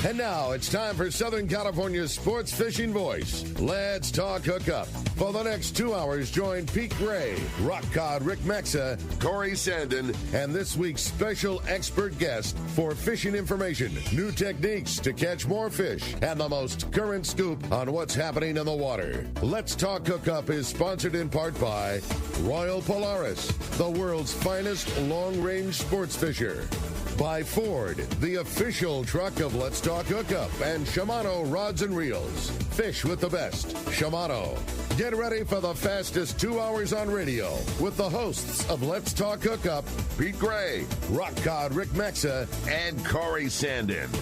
And now it's time for Southern California's sports fishing voice. Let's talk hookup. For the next 2 hours, join Pete Gray, Rock Cod Rick Maxa, Corey Sandin, and this week's special expert guest for fishing information, new techniques to catch more fish, and the most current scoop on what's happening in the water. Let's Talk Hookup is sponsored in part by Royal Polaris, the world's finest long-range sports fisher. By Ford, the official truck of Let's Talk Hookup, and Shimano Rods and Reels. Fish with the best. Shimano. Get ready for the fastest 2 hours on radio with the hosts of Let's Talk Hookup, Pete Gray, Rock Cod Rick Maxa, and Corey Sandin.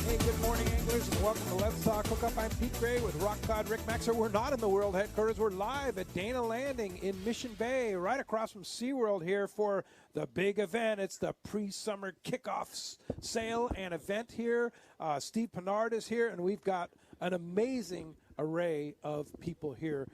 Hey, good morning, anglers, and welcome to Let's Talk Hookup. I'm Pete Gray with Rock Cod Rick Maxer. We're not in the world headquarters. We're live at Dana Landing in Mission Bay, right across from SeaWorld here for the big event. It's the pre-summer kickoff sale and event here. Steve Pennard is here, and we've got an amazing array of people here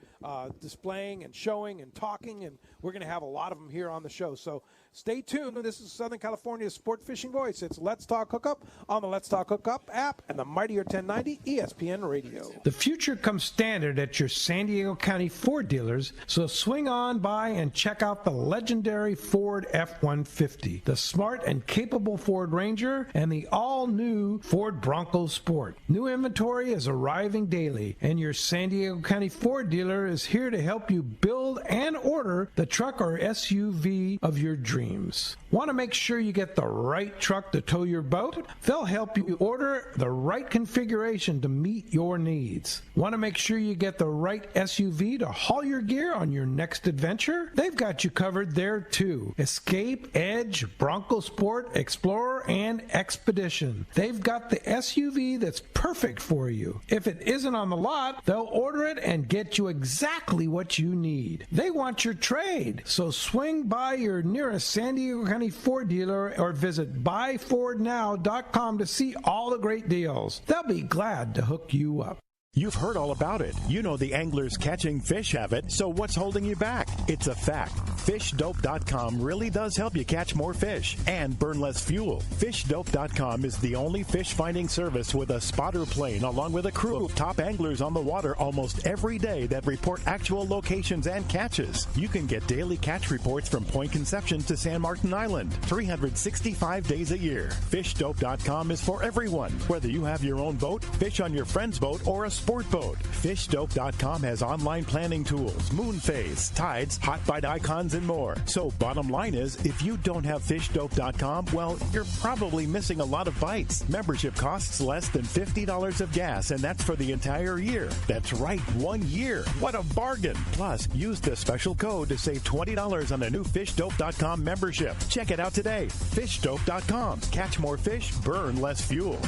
displaying and showing and talking, and we're going to have a lot of them here on the show. So stay tuned. This is Southern California's sport fishing voice. It's Let's Talk Hookup on the Let's Talk Hookup app and the Mightier 1090 ESPN Radio. The future comes standard at your San Diego County Ford dealers, so swing on by and check out the legendary Ford F-150, the smart and capable Ford Ranger, and the all-new Ford Bronco Sport. New inventory is arriving daily, and your San Diego County Ford dealer is here to help you build and order the truck or SUV of your dreams. Want to make sure you get the right truck to tow your boat? They'll help you order the right configuration to meet your needs. Want to make sure you get the right SUV to haul your gear on your next adventure? They've got you covered there too. Escape, Edge, Bronco Sport, Explorer, and Expedition. They've got the SUV that's perfect for you. If it isn't on the lot, they'll order it and get you exactly what you need. They want your trade, so swing by your nearest San Diego County Ford dealer or visit buyfordnow.com to see all the great deals. They'll be glad to hook you up. You've heard all about it. You know the anglers catching fish have it, so what's holding you back? It's a fact. FishDope.com really does help you catch more fish and burn less fuel. FishDope.com is the only fish finding service with a spotter plane along with a crew of top anglers on the water almost every day that report actual locations and catches. You can get daily catch reports from Point Conception to San Martin Island, 365 days a year. FishDope.com is for everyone, whether you have your own boat, fish on your friend's boat, or a sport boat. FishDope.com has online planning tools, moon phase, tides, hot bite icons, and more. So bottom line is, if you don't have FishDope.com, well, you're probably missing a lot of bites. Membership costs less than $50 of gas, and that's for the entire year. That's right, 1 year. What a bargain. Plus, use the special code to save $20 on a new FishDope.com membership. Check it out today. FishDope.com. Catch more fish, burn less fuel.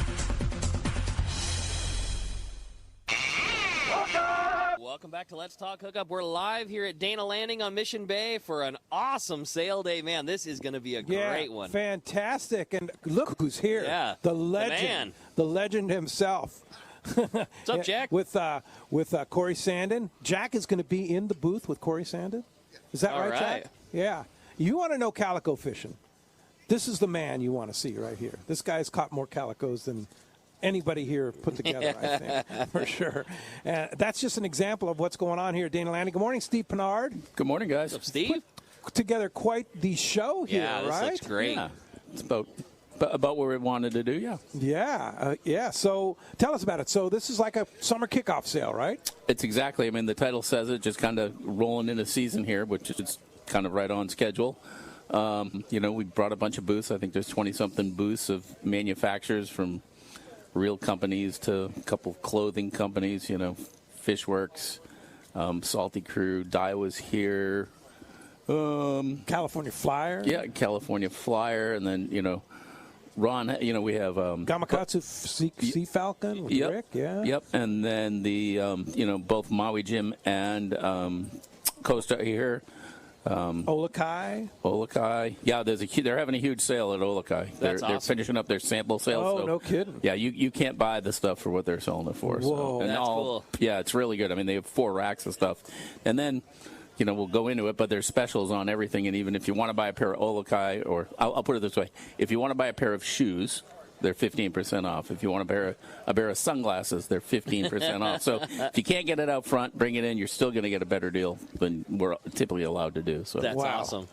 Welcome back to Let's Talk Hookup. We're live here at Dana Landing on Mission Bay for an awesome sale day. Man, this is going to be a great one. Fantastic. And look who's here. Yeah, the legend. The legend himself. What's up, Jack? With Corey Sandin. Jack is going to be in the booth with Corey Sandin. Is that right, Jack? Yeah. You want to know calico fishing. This is the man you want to see right here. This guy's caught more calicos than anybody here put together, I think, for sure. That's just an example of what's going on here at Dana Landing. Good morning, Steve Pennard. Good morning, guys. What's up, Steve? Put together quite the show here, right? Yeah, this looks great. Yeah. It's about what we wanted to do, yeah. Yeah. So tell us about it. So this is like a summer kickoff sale, right? It's exactly. I mean, the title says it, just kind of rolling into season here, which is kind of right on schedule. We brought a bunch of booths. I think there's 20-something booths of manufacturers from real companies to a couple of clothing companies, Fishworks, Salty Crew, Daiwa's here. California Flyer. Yeah, California Flyer. And then, Ron, we have Gamakatsu Sea Falcon with Rick, yeah. Yep, and then the, both Maui Jim and Costa here. Olakai. Yeah, they're having a huge sale at Olakai. That's They're finishing up their sample sale. Oh, no kidding. Yeah, you can't buy the stuff for what they're selling it for. Whoa. That's cool. Yeah, it's really good. I mean, they have 4 racks of stuff. And then, we'll go into it, but there's specials on everything. And even if you want to buy a pair of Olakai, or I'll put it this way. If you want to buy a pair of shoes, they're 15% off. If you want a pair of sunglasses, they're 15% off. So if you can't get it out front, bring it in. You're still going to get a better deal than we're typically allowed to do. So That's awesome.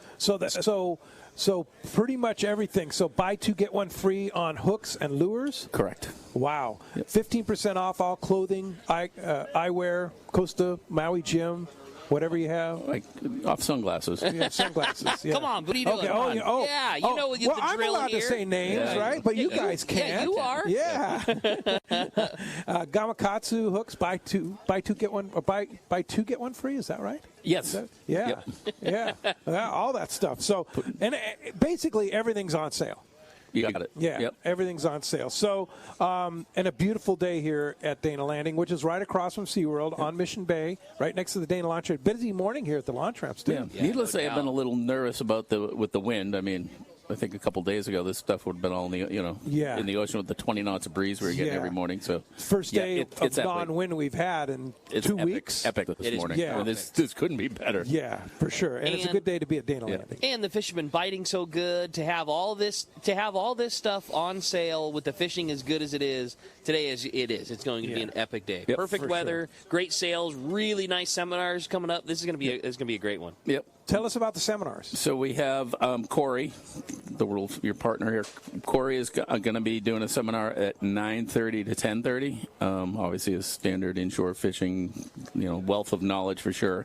So pretty much everything. So buy 2 get 1 free on hooks and lures. Correct. Wow. Yep. 15% off all clothing, eyewear, Costa, Maui Gym, whatever you have. Like off sunglasses. Yeah, sunglasses. Yeah. Come on, what are you doing? Okay. Come on. Yeah, you know the well, I'm drill allowed here. to say names, right? But you guys can't. Yeah, you are. Yeah. Gamakatsu hooks, buy two get one, or buy 2 get 1 free. Is that right? Yes. Yeah. Yep. Yeah. All that stuff. So, and basically everything's on sale. You got it. Yeah, Yep. Everything's on sale. So, and a beautiful day here at Dana Landing, which is right across from SeaWorld on Mission Bay, right next to the Dana Launch Ramp. Busy morning here at the launch ramps, too. Yeah. Needless to say, I've been a little nervous about with the wind. I mean, I think a couple days ago, this stuff would have been all in the ocean with the 20 knots of breeze we were getting every morning. So first day of non-wind we've had in it's 2 epic, weeks. Epic this morning. Yeah. I mean, this couldn't be better. Yeah, for sure. And it's a good day to be at Dana Landing. And the fish have been biting so good. To have all this stuff on sale with the fishing as good as it is today, as it is, it's going to be an epic day. Yep, perfect weather, great sales, really nice seminars coming up. This is going to be a great one. Yep. Tell us about the seminars. So we have Corey, your partner here. Corey is going to be doing a seminar at 9:30 to 10:30. Obviously, a standard inshore fishing, wealth of knowledge for sure.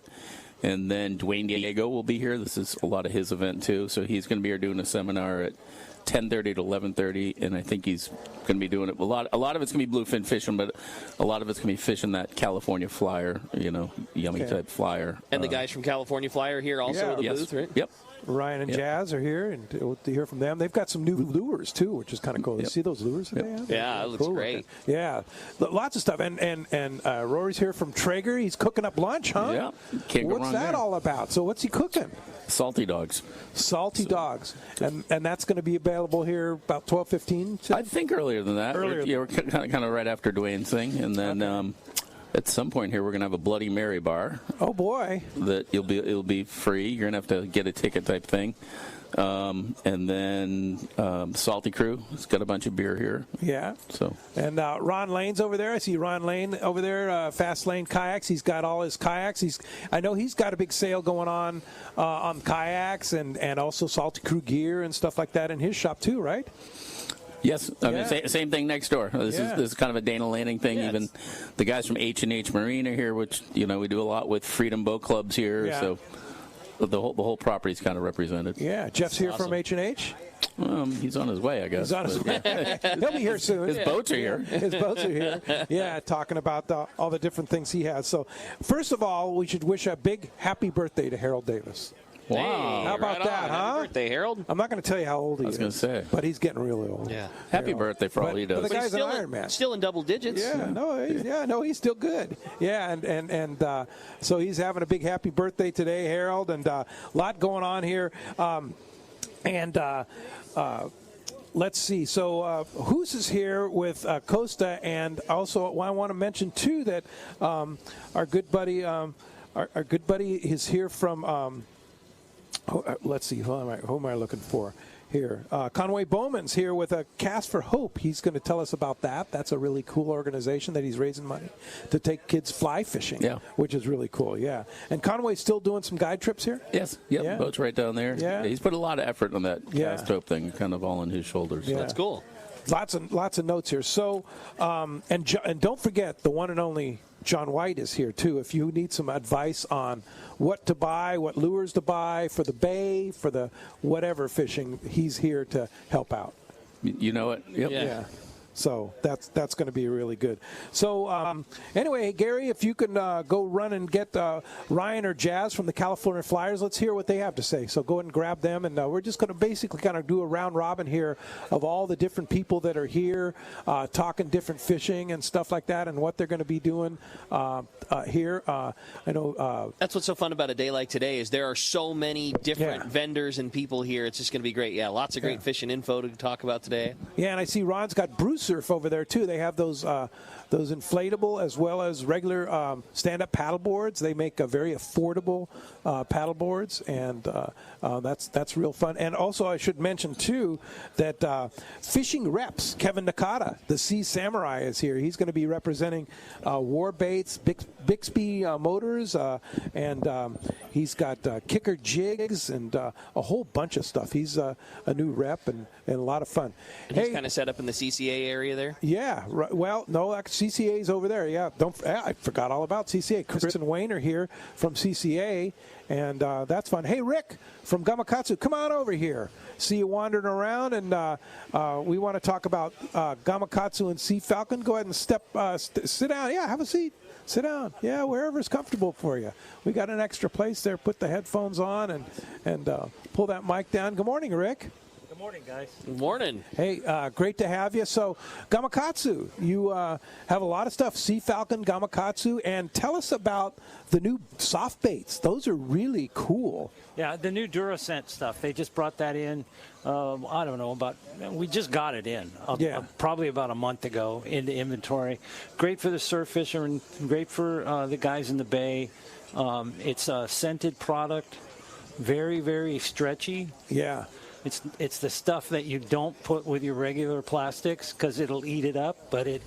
And then Dwayne Diego will be here. This is a lot of his event too. So he's going to be here doing a seminar at 10:30 to 11:30, and I think he's going to be doing it. A lot of it's going to be bluefin fishing, but a lot of it's going to be fishing that California flyer, yummy type flyer. And the guys from California Flyer here also at the booth, right? Yep. Ryan and Jazz are here, and to hear from them. They've got some new lures too, which is kind of cool. You see those lures that they have? Yeah, it looks great. Yeah, lots of stuff. And Rory's here from Traeger. He's cooking up lunch, huh? Yeah. Can't go what's wrong that there. all about? So what's he cooking? Salty dogs. Salty dogs, and that's going to be available here about 12:15. I think earlier than that. We're kind of right after Dwayne's thing, and then at some point here we're going to have a Bloody Mary bar. Oh boy! That it'll be free. You're going to have to get a ticket type thing. And then Salty Crew has got a bunch of beer here. Yeah. So. And Ron Lane's over there. I see Ron Lane over there. Fast Lane Kayaks. He's got all his kayaks. I know he's got a big sale going on kayaks and also Salty Crew gear and stuff like that in his shop too, right? Yes, I mean same thing next door. This is kind of a Dana Landing thing. Yeah, even the guys from H&H Marine are here, which we do a lot with Freedom Boat Clubs here. Yeah. So the whole property is kind of represented. Yeah, Jeff's here from H&H. He's on his way, I guess. He's on his way. He'll be here soon. His boats are here. His boats are here. Yeah, talking about all the different things he has. So, first of all, we should wish a big happy birthday to Harold Davis. Wow. Hey, how about that, huh? Happy birthday, Harold. I'm not going to tell you how old he is. I was going to say. But he's getting really old. Yeah. Happy birthday for all he does. But the guy's an Iron Man. Still in double digits. Yeah, he's still good. Yeah, and so he's having a big happy birthday today, Harold, and a lot going on here. Let's see. So Hoos is here with Costa, and also I want to mention too that our good buddy is here from. Let's see. Who am I looking for here? Conway Bowman's here with a Cast for Hope. He's going to tell us about that. That's a really cool organization that he's raising money to take kids fly fishing, which is really cool, yeah. And Conway's still doing some guide trips here? Yes. Yep. Yeah. Boat's right down there. Yeah. He's put a lot of effort on that Cast Hope thing, kind of all on his shoulders. Yeah. So. That's cool. Lots of notes here. So, and don't forget, the one and only John White is here, too. If you need some advice on what to buy, what lures to buy for the bay, for the whatever fishing, he's here to help out. You know it. Yep. Yeah. So that's going to be really good. So anyway, Gary, if you can go run and get Ryan or Jazz from the California Flyers, let's hear what they have to say. So go ahead and grab them, and we're just going to basically kind of do a round robin here of all the different people that are here, talking different fishing and stuff like that, and what they're going to be doing here. I know that's what's so fun about a day like today is there are so many different vendors and people here. It's just going to be great. Yeah, lots of great fishing info to talk about today. Yeah, and I see Ron's got Bruce surf over there too. They have those inflatable as well as regular stand-up paddle boards. They make very affordable paddle boards, and that's real fun. And also, I should mention too that Fishing Reps, Kevin Nakata, the Sea Samurai, is here. He's going to be representing War Baits, Bixby Motors, and he's got Kicker Jigs and a whole bunch of stuff. He's a new rep and a lot of fun. And he's kind of set up in the CCA area there? Yeah. Right, well, no, CCA's over there. Yeah. I forgot all about CCA. Chris and Wayne are here from CCA, and that's fun. Hey, Rick from Gamakatsu, come on over here. See you wandering around, and we want to talk about Gamakatsu and Sea Falcon. Go ahead and sit down. Yeah, have a seat. Sit down. Yeah, wherever's comfortable for you. We got an extra place there. Put the headphones on and pull that mic down. Good morning, Rick. Good morning, guys. Good morning. Hey, great to have you. So, Gamakatsu, you have a lot of stuff. Sea Falcon, Gamakatsu, and tell us about the new soft baits. Those are really cool. Yeah, the new Durascent stuff. They just brought that in. I don't know, we just got it in probably about a month ago into inventory. Great for the surf fishermen, great for the guys in the bay. It's a scented product, very, very stretchy. Yeah. It's the stuff that you don't put with your regular plastics because it'll eat it up, but it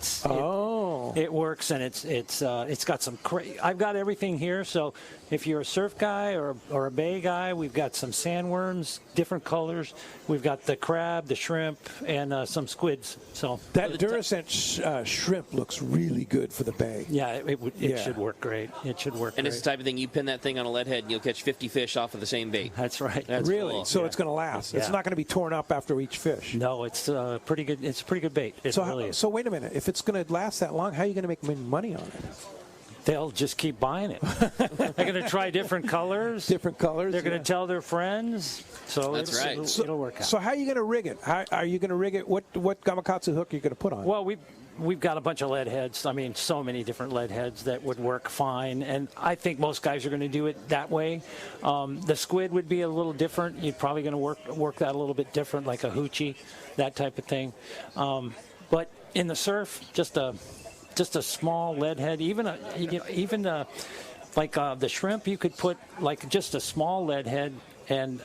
works, and it's got some I've got everything here. So if you're a surf guy or a bay guy, we've got some sandworms, different colors. We've got the crab, the shrimp, and some squids. So that Durascent shrimp looks really good for the bay. Yeah, it should work great. It should work. And it's the type of thing you pin that thing on a lead head, and you'll catch 50 fish off of the same bait. That's right. That's really cool. So it's going to last. Yeah. It's not going to be torn up after each fish. No, it's pretty good. It's a pretty good bait. It really is. So wait a minute. If it's going to last that long, how are you going to make money on it? They'll just keep buying it. They're going to try different colors. Different colors. They're going to tell their friends. So that's right. It'll work out. So how are you going to rig it? How are you going to rig it? What Gamakatsu hook are you going to put on? Well, we've got a bunch of lead heads. I mean, so many different lead heads that would work fine. And I think most guys are going to do it that way. The squid would be a little different. You're probably going to work that a little bit different, like a hoochie, that type of thing. But in the surf, just a small lead head, like the shrimp, you could put like just a small lead head and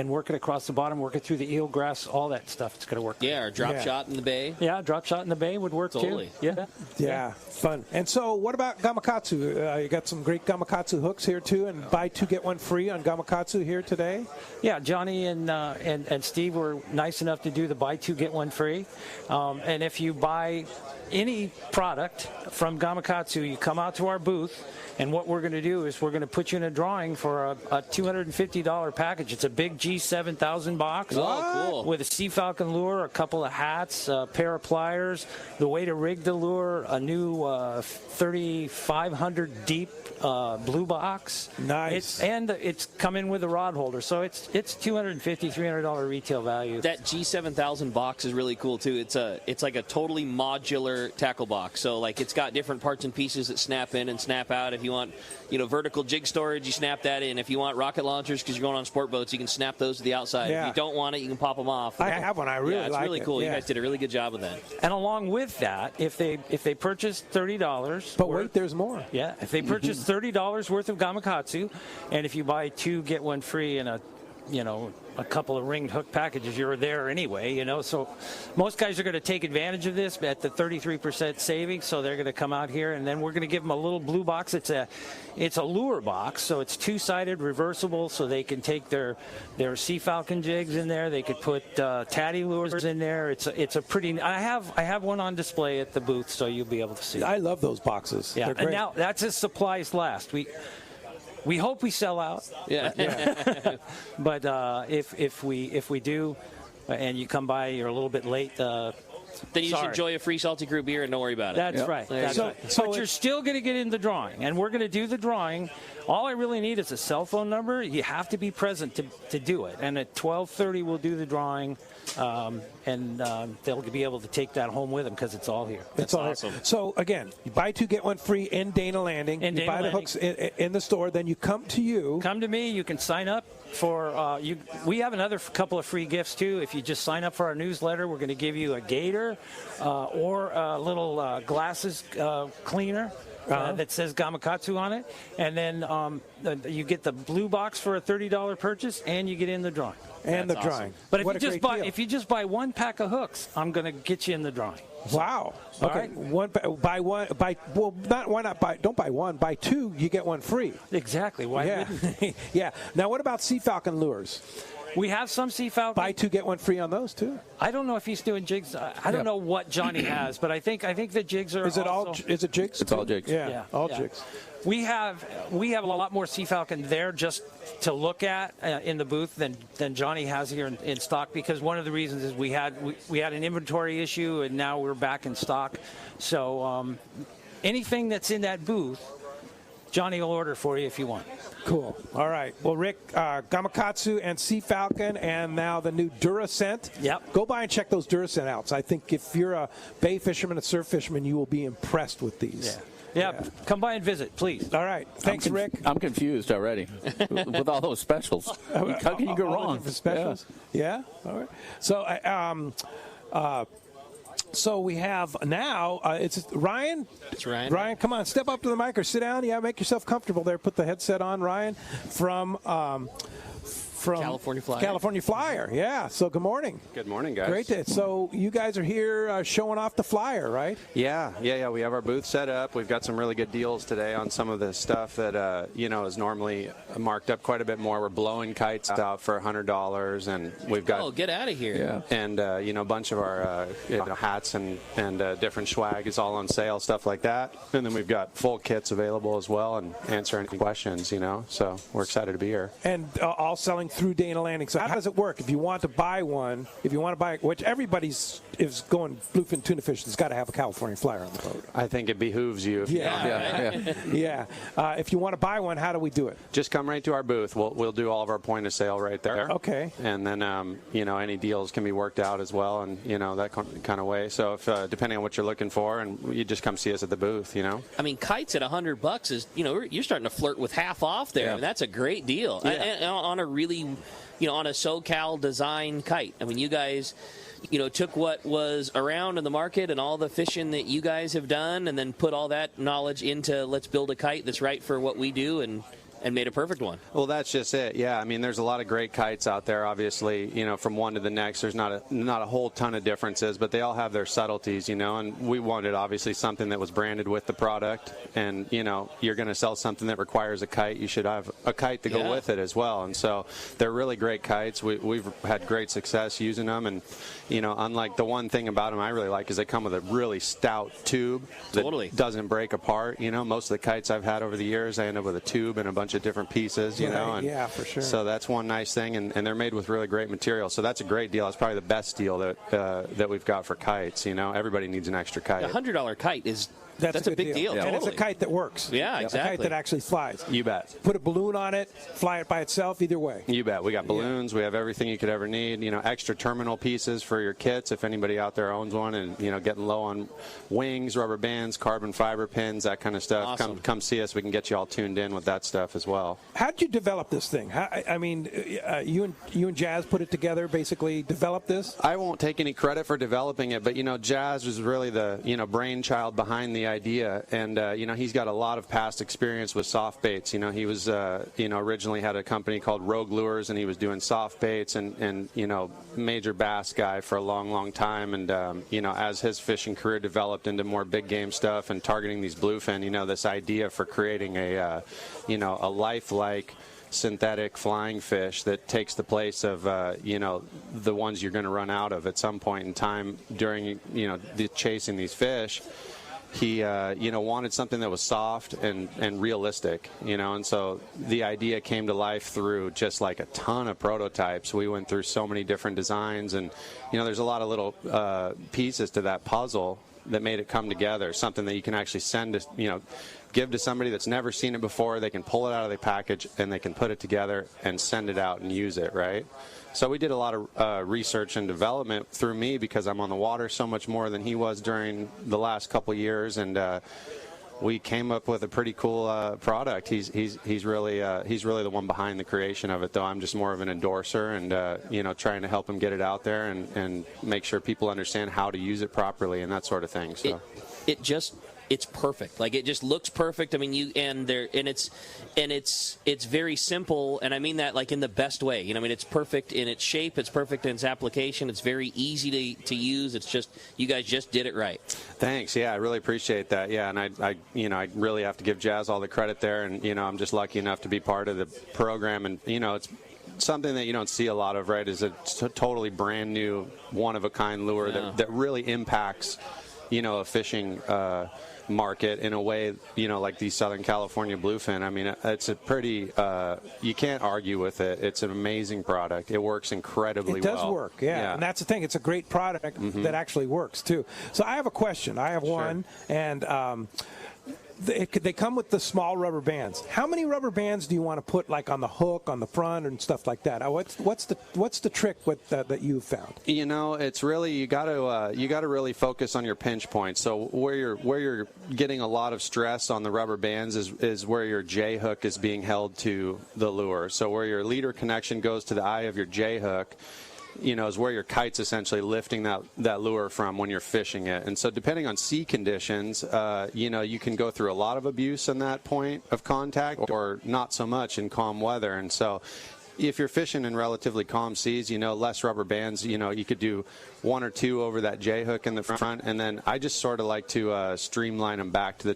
work it across the bottom, work it through the eelgrass, all that stuff. It's going to work. Yeah, or drop shot in the bay. Yeah, drop shot in the bay would work totally. Too. Yeah, fun. And so what about Gamakatsu? You got some great Gamakatsu hooks here too, and buy two, get one free on Gamakatsu here today? Yeah, Johnny and Steve were nice enough to do the buy two, get one free. And if you buy any product from Gamakatsu, you come out to our booth, and what we're going to do is we're going to put you in a drawing for a $250 package. It's a big G7000 box. Oh, cool. With a Sea Falcon lure, a couple of hats, a pair of pliers, the way to rig the lure, a new 3,500 deep blue box. Nice. It's come in with a rod holder, so it's $250, $300 retail value. That G7000 box is really cool too. It's like a totally modular tackle box. So like it's got different parts and pieces that snap in and snap out. If you want, vertical jig storage, you snap that in. If you want rocket launchers because you're going on sport boats, you can snap those to the outside. Yeah. If you don't want it, you can pop them off. I have one. I really like it. It's really cool. Yeah. You guys did a really good job with that. And along with that, if they purchase $30, but wait, there's more. Yeah, if they purchase $30 worth of Gamakatsu, and if you buy two, get one free and a couple of ringed hook packages, you're there anyway, So most guys are going to take advantage of this at the 33% savings, so they're going to come out here, and then we're going to give them a little blue box. It's a lure box, so it's two-sided, reversible, so they can take their Sea Falcon jigs in there. They could put tatty lures in there. It's a pretty. I have one on display at the booth, so you'll be able to see. I love those boxes. Yeah, they're great. And now that's as supplies last. We hope we sell out. Yeah. But if we do, and you come by, you're a little bit late. Then you should enjoy a free Salty Crew beer and don't worry about it. That's right. That's right. But you're still going to get in the drawing, and we're going to do the drawing. All I really need is a cell phone number. You have to be present to do it. And at 12:30, we'll do the drawing. and they'll be able to take that home with them because it's all here. It's all awesome. here. So again, you buy 2 get 1 free in Dana Landing. You buy the hooks in the store, then you come to you. Come to me. You can sign up for we have another couple of free gifts too. If you just sign up for our newsletter, we're going to give you a gator or a little glasses cleaner. That says Gamakatsu on it, and then you get the blue box for a $30 purchase, and you get in the drawing. And That's the drawing. awesome. But if you just buy 1 pack of hooks, I'm going to get you in the drawing. Wow. All Okay. right. Don't buy 1. Buy 2, you get 1 free. Exactly. Why Yeah. wouldn't? Yeah. Now, what about Sea Falcon lures? We have some Sea Falcon. Buy 2 get 1 free on those too. I don't know if he's doing jigs. I don't know what Johnny has, but I think the jigs are. Is it also, Is it jigs? It's all jigs. Yeah. All jigs. We have a lot more Sea Falcon there just to look at in the booth than Johnny has here in stock, because one of the reasons is we had an inventory issue and now we're back in stock. So anything that's in that booth, Johnny will order for you if you want. Cool. All right. Well, Rick, Gamakatsu and Sea Falcon, and now the new Durascent. Yep. Go by and check those Durascent outs. I think if you're a bay fisherman, a surf fisherman, you will be impressed with these. Yeah. Come by and visit, please. All right. Thanks, Rick. I'm confused already with all those specials. How can you go All the wrong? different specials. Yeah. All right. So we have now, it's Ryan. It's Ryan. Ryan, come on, step up to the mic or sit down. Yeah, make yourself comfortable there. Put the headset on, Ryan, from California Flyer. California Flyer, yeah. So good morning. Good morning, guys. Great day. So you guys are here showing off the Flyer, right? Yeah. We have our booth set up. We've got some really good deals today on some of the stuff that is normally marked up quite a bit more. We're blowing kites out for $100, and we've got get out of here. Yeah. and a bunch of our hats and different swag is all on sale, stuff like that. And then we've got full kits available as well, and answer any questions. So we're excited to be here. And all selling through Dana Landing. So how does it work? If you want to buy one, which everybody's is going bluefin tuna fishing, has got to have a California Flyer on the boat. I think it behooves you. Yeah. If you want to buy one, how do we do it? Just come right to our booth. We'll do all of our point of sale right there. Okay. And then any deals can be worked out as well, and that kind of way. So if depending on what you're looking for, and you just come see us at the booth. I mean, kites at $100 is you're starting to flirt with half off there. Yeah. And that's a great deal. Yeah. And on a really on a SoCal design kite. I mean, you guys took what was around in the market and all the fishing that you guys have done, and then put all that knowledge into let's build a kite that's right for what we do, and made a perfect one. Well, that's just it. Yeah, I mean, there's a lot of great kites out there. Obviously, from one to the next, there's not a whole ton of differences, but they all have their subtleties, and we wanted obviously something that was branded with the product. And you're going to sell something that requires a kite, you should have a kite to go with it as well. And so they're really great kites. We've had great success using them, and unlike the one thing about them I really like is they come with a really stout tube that doesn't break apart. Most of the kites I've had over the years, I end up with a tube and a bunch of different pieces, and yeah, for sure. So that's one nice thing, and they're made with really great material. So that's a great deal. It's probably the best deal that we've got for kites. Everybody needs an extra kite. A $100 kite is That's a big deal. And Totally. it's a kite that works. Yeah, exactly. A kite that actually flies. You bet. Put a balloon on it, fly it by itself, either way. You bet. We got balloons. Yeah. We have everything you could ever need. Extra terminal pieces for your kits if anybody out there owns one, and getting low on wings, rubber bands, carbon fiber pins, that kind of stuff. Awesome. Come see us. We can get you all tuned in with that stuff as well. How did you develop this thing? You and Jazz put it together, basically developed this? I won't take any credit for developing it, but Jazz was really the brainchild behind the idea, and he's got a lot of past experience with soft baits. He was originally had a company called Rogue Lures, and he was doing soft baits and major bass guy for a long time, and as his fishing career developed into more big game stuff and targeting these bluefin, this idea for creating a lifelike synthetic flying fish that takes the place of the ones you're going to run out of at some point in time during chasing these fish. He wanted something that was soft and realistic, and so the idea came to life through just like a ton of prototypes. We went through so many different designs, and there's a lot of little pieces to that puzzle come together, something that you can actually send to, give to somebody that's never seen it before. They can pull it out of the package and they can put it together and send it out and use it, right? So we did a lot of research and development through me, because I'm on the water so much more than he was during the last couple of years, and we came up with a pretty cool product. He's really the one behind the creation of it, though. I'm just more of an endorser and trying to help him get it out there and make sure people understand how to use it properly and that sort of thing. So it's perfect. Like, it just looks perfect. I mean, it's very simple, and I mean that like in the best way. I mean, it's perfect in its shape, it's perfect in its application, it's very easy to use. It's just, you guys just did it right. Thanks. Yeah, I really appreciate that. Yeah, and I really have to give Jazz all the credit there, and I'm just lucky enough to be part of the program, and it's something that you don't see a lot of, right? Is a totally brand new, one of a kind lure that really impacts a fishing market in a way, like the Southern California bluefin. I mean, it's a pretty, you can't argue with it. It's an amazing product. It works incredibly well. It does work, yeah. And that's the thing. It's a great product that actually works, too. So I have a question. I have one, and they come with the small rubber bands. How many rubber bands do you want to put, like, on the hook, on the front, and stuff like that? What's the trick with that you've found? It's really, you got to really focus on your pinch points. So where you're getting a lot of stress on the rubber bands is where your J hook is being held to the lure. So where your leader connection goes to the eye of your J hook, is where your kite's essentially lifting that lure from when you're fishing it. And so depending on sea conditions, you can go through a lot of abuse in that point of contact, or not so much in calm weather. And so if you're fishing in relatively calm seas, less rubber bands, you could do one or two over that J hook in the front, and then I just sort of like to streamline them back to the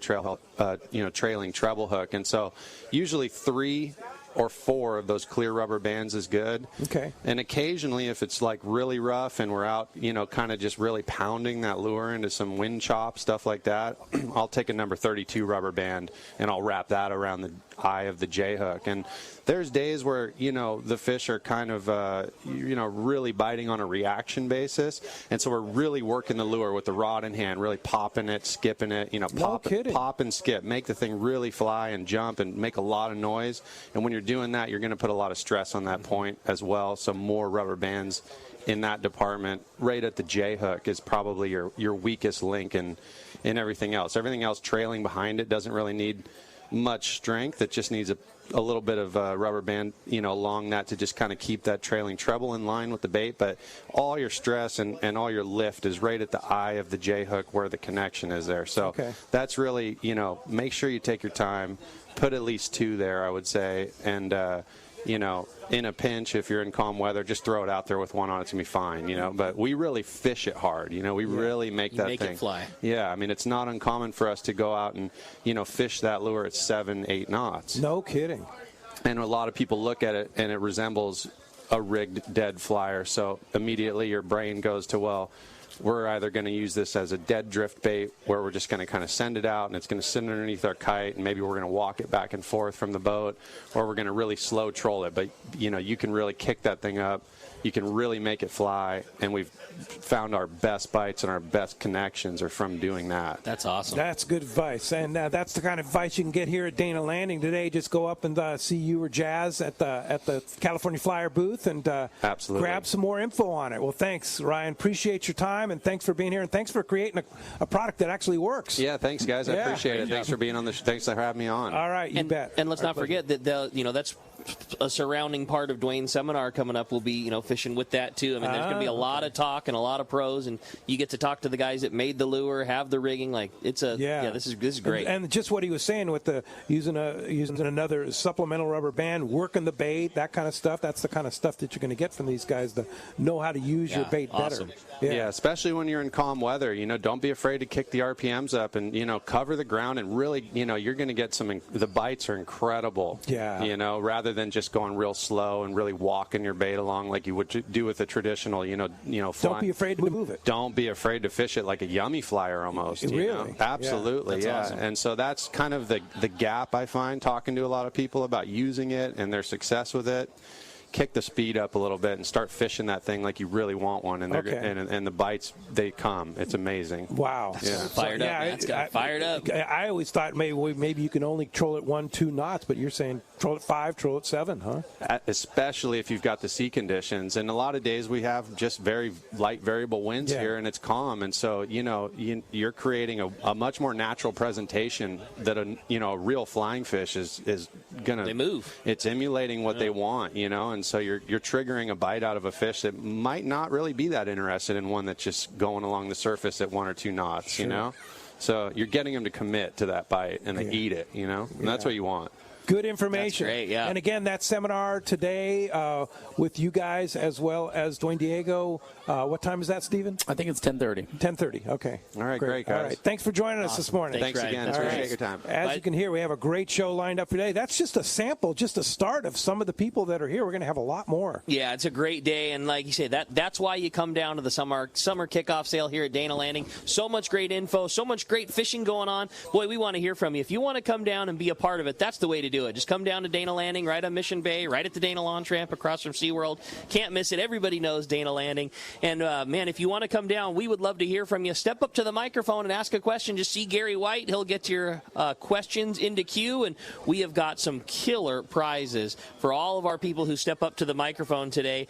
trailing treble hook. And so usually 3 or 4 of those clear rubber bands is good. Okay. And occasionally, if it's like really rough and we're out, kind of just really pounding that lure into some wind chop, stuff like that, I'll take a number 32 rubber band and I'll wrap that around the eye of the J hook. And there's days where, the fish are kind of, really biting on a reaction basis. And so we're really working the lure with the rod in hand, really popping it, skipping it, pop and skip, make the thing really fly and jump and make a lot of noise. And when you're doing that, you're going to put a lot of stress on that point as well. So more rubber bands in that department. Right at the J hook is probably your weakest link in everything else. Everything else trailing behind it doesn't really need much strength. It just needs a little bit of rubber band, along that to just kind of keep that trailing treble in line with the bait. But all your stress and all your lift is right at the eye of the J hook where the connection is there. So that's really, make sure you take your time, put at least 2 there, I would say. And, in a pinch, if you're in calm weather, just throw it out there with 1 on. It's going to be fine, But we really fish it hard, We really make that thing. Make it fly. Yeah, I mean, it's not uncommon for us to go out and, fish that lure at 7, 8 knots. No kidding. And a lot of people look at it, and it resembles a rigged dead flyer. So immediately your brain goes to, well, we're either going to use this as a dead drift bait where we're just going to kind of send it out and it's going to sit underneath our kite and maybe we're going to walk it back and forth from the boat, or we're going to really slow troll it. But, you can really kick that thing up. You can really make it fly, and we've found our best bites and our best connections are from doing that. That's awesome. That's good advice, and that's the kind of advice you can get here at Dana Landing today. Just go up and see you or Jazz at the California Flyer booth and absolutely grab some more info on it. Well, thanks, Ryan. Appreciate your time, and thanks for being here, and thanks for creating a product that actually works. Yeah, thanks, guys. I appreciate it. Thanks for being on the thanks for having me on. All right, you bet. And let's not forget that that's a surrounding part of Dwayne's seminar coming up. Will be fishing with that too. I mean, there's going to be a lot of talk and a lot of pros, and you get to talk to the guys that made the lure, have the rigging. Like this is great. And just what he was saying with the using another supplemental rubber band, working the bait, that kind of stuff. That's the kind of stuff that you're going to get from these guys to know how to use your bait awesome. better. Yeah, especially when you're in calm weather. Don't be afraid to kick the RPMs up and cover the ground, and really you're going to get the bites are incredible. Yeah. Rather than just going real slow and really walking your bait along like you would do with a traditional, Don't be afraid to move it. Don't be afraid to fish it like a yummy flyer almost. Really? Absolutely, yeah. That's awesome. And so that's kind of the gap I find talking to a lot of people about using it and their success with it. kick the speed up a little bit and start fishing that thing like you really want one, and and the bites, they come. It's amazing. Wow. Fired up. It's got fired up. I always thought maybe you can only troll it 1-2 knots, but you're saying troll it 5, troll it 7, huh? Especially if you've got the sea conditions. And a lot of days we have just very light variable winds here, and it's calm. And so, you're creating a much more natural presentation that a real flying fish is going to. They move. It's emulating what they want, and so you're triggering a bite out of a fish that might not really be that interested in one that's just going along the surface at 1 or 2 knots, So you're getting them to commit to that bite, and they eat it, and that's what you want. Good information. That's great, yeah. And again, that seminar today with you guys as well as Dwayne Diego. What time is that, Stephen? I think it's 10:30. 10:30. Okay. All right, great guys. All right. Thanks for joining us this morning. Thanks again. Appreciate your time. As you can hear, we have a great show lined up today. That's just a sample, just a start of some of the people that are here. We're going to have a lot more. Yeah, it's a great day, and like you say, that's why you come down to the summer kickoff sale here at Dana Landing. So much great info, so much great fishing going on. Boy, we want to hear from you. If you want to come down and be a part of it, that's the way to do it. Just come down to Dana Landing, right on Mission Bay, right at the Dana Launch Ramp across from SeaWorld. Can't miss it. Everybody knows Dana Landing. And, man, if you want to come down, we would love to hear from you. Step up to the microphone and ask a question. Just see Gary White. He'll get your questions into queue, and we have got some killer prizes for all of our people who step up to the microphone today.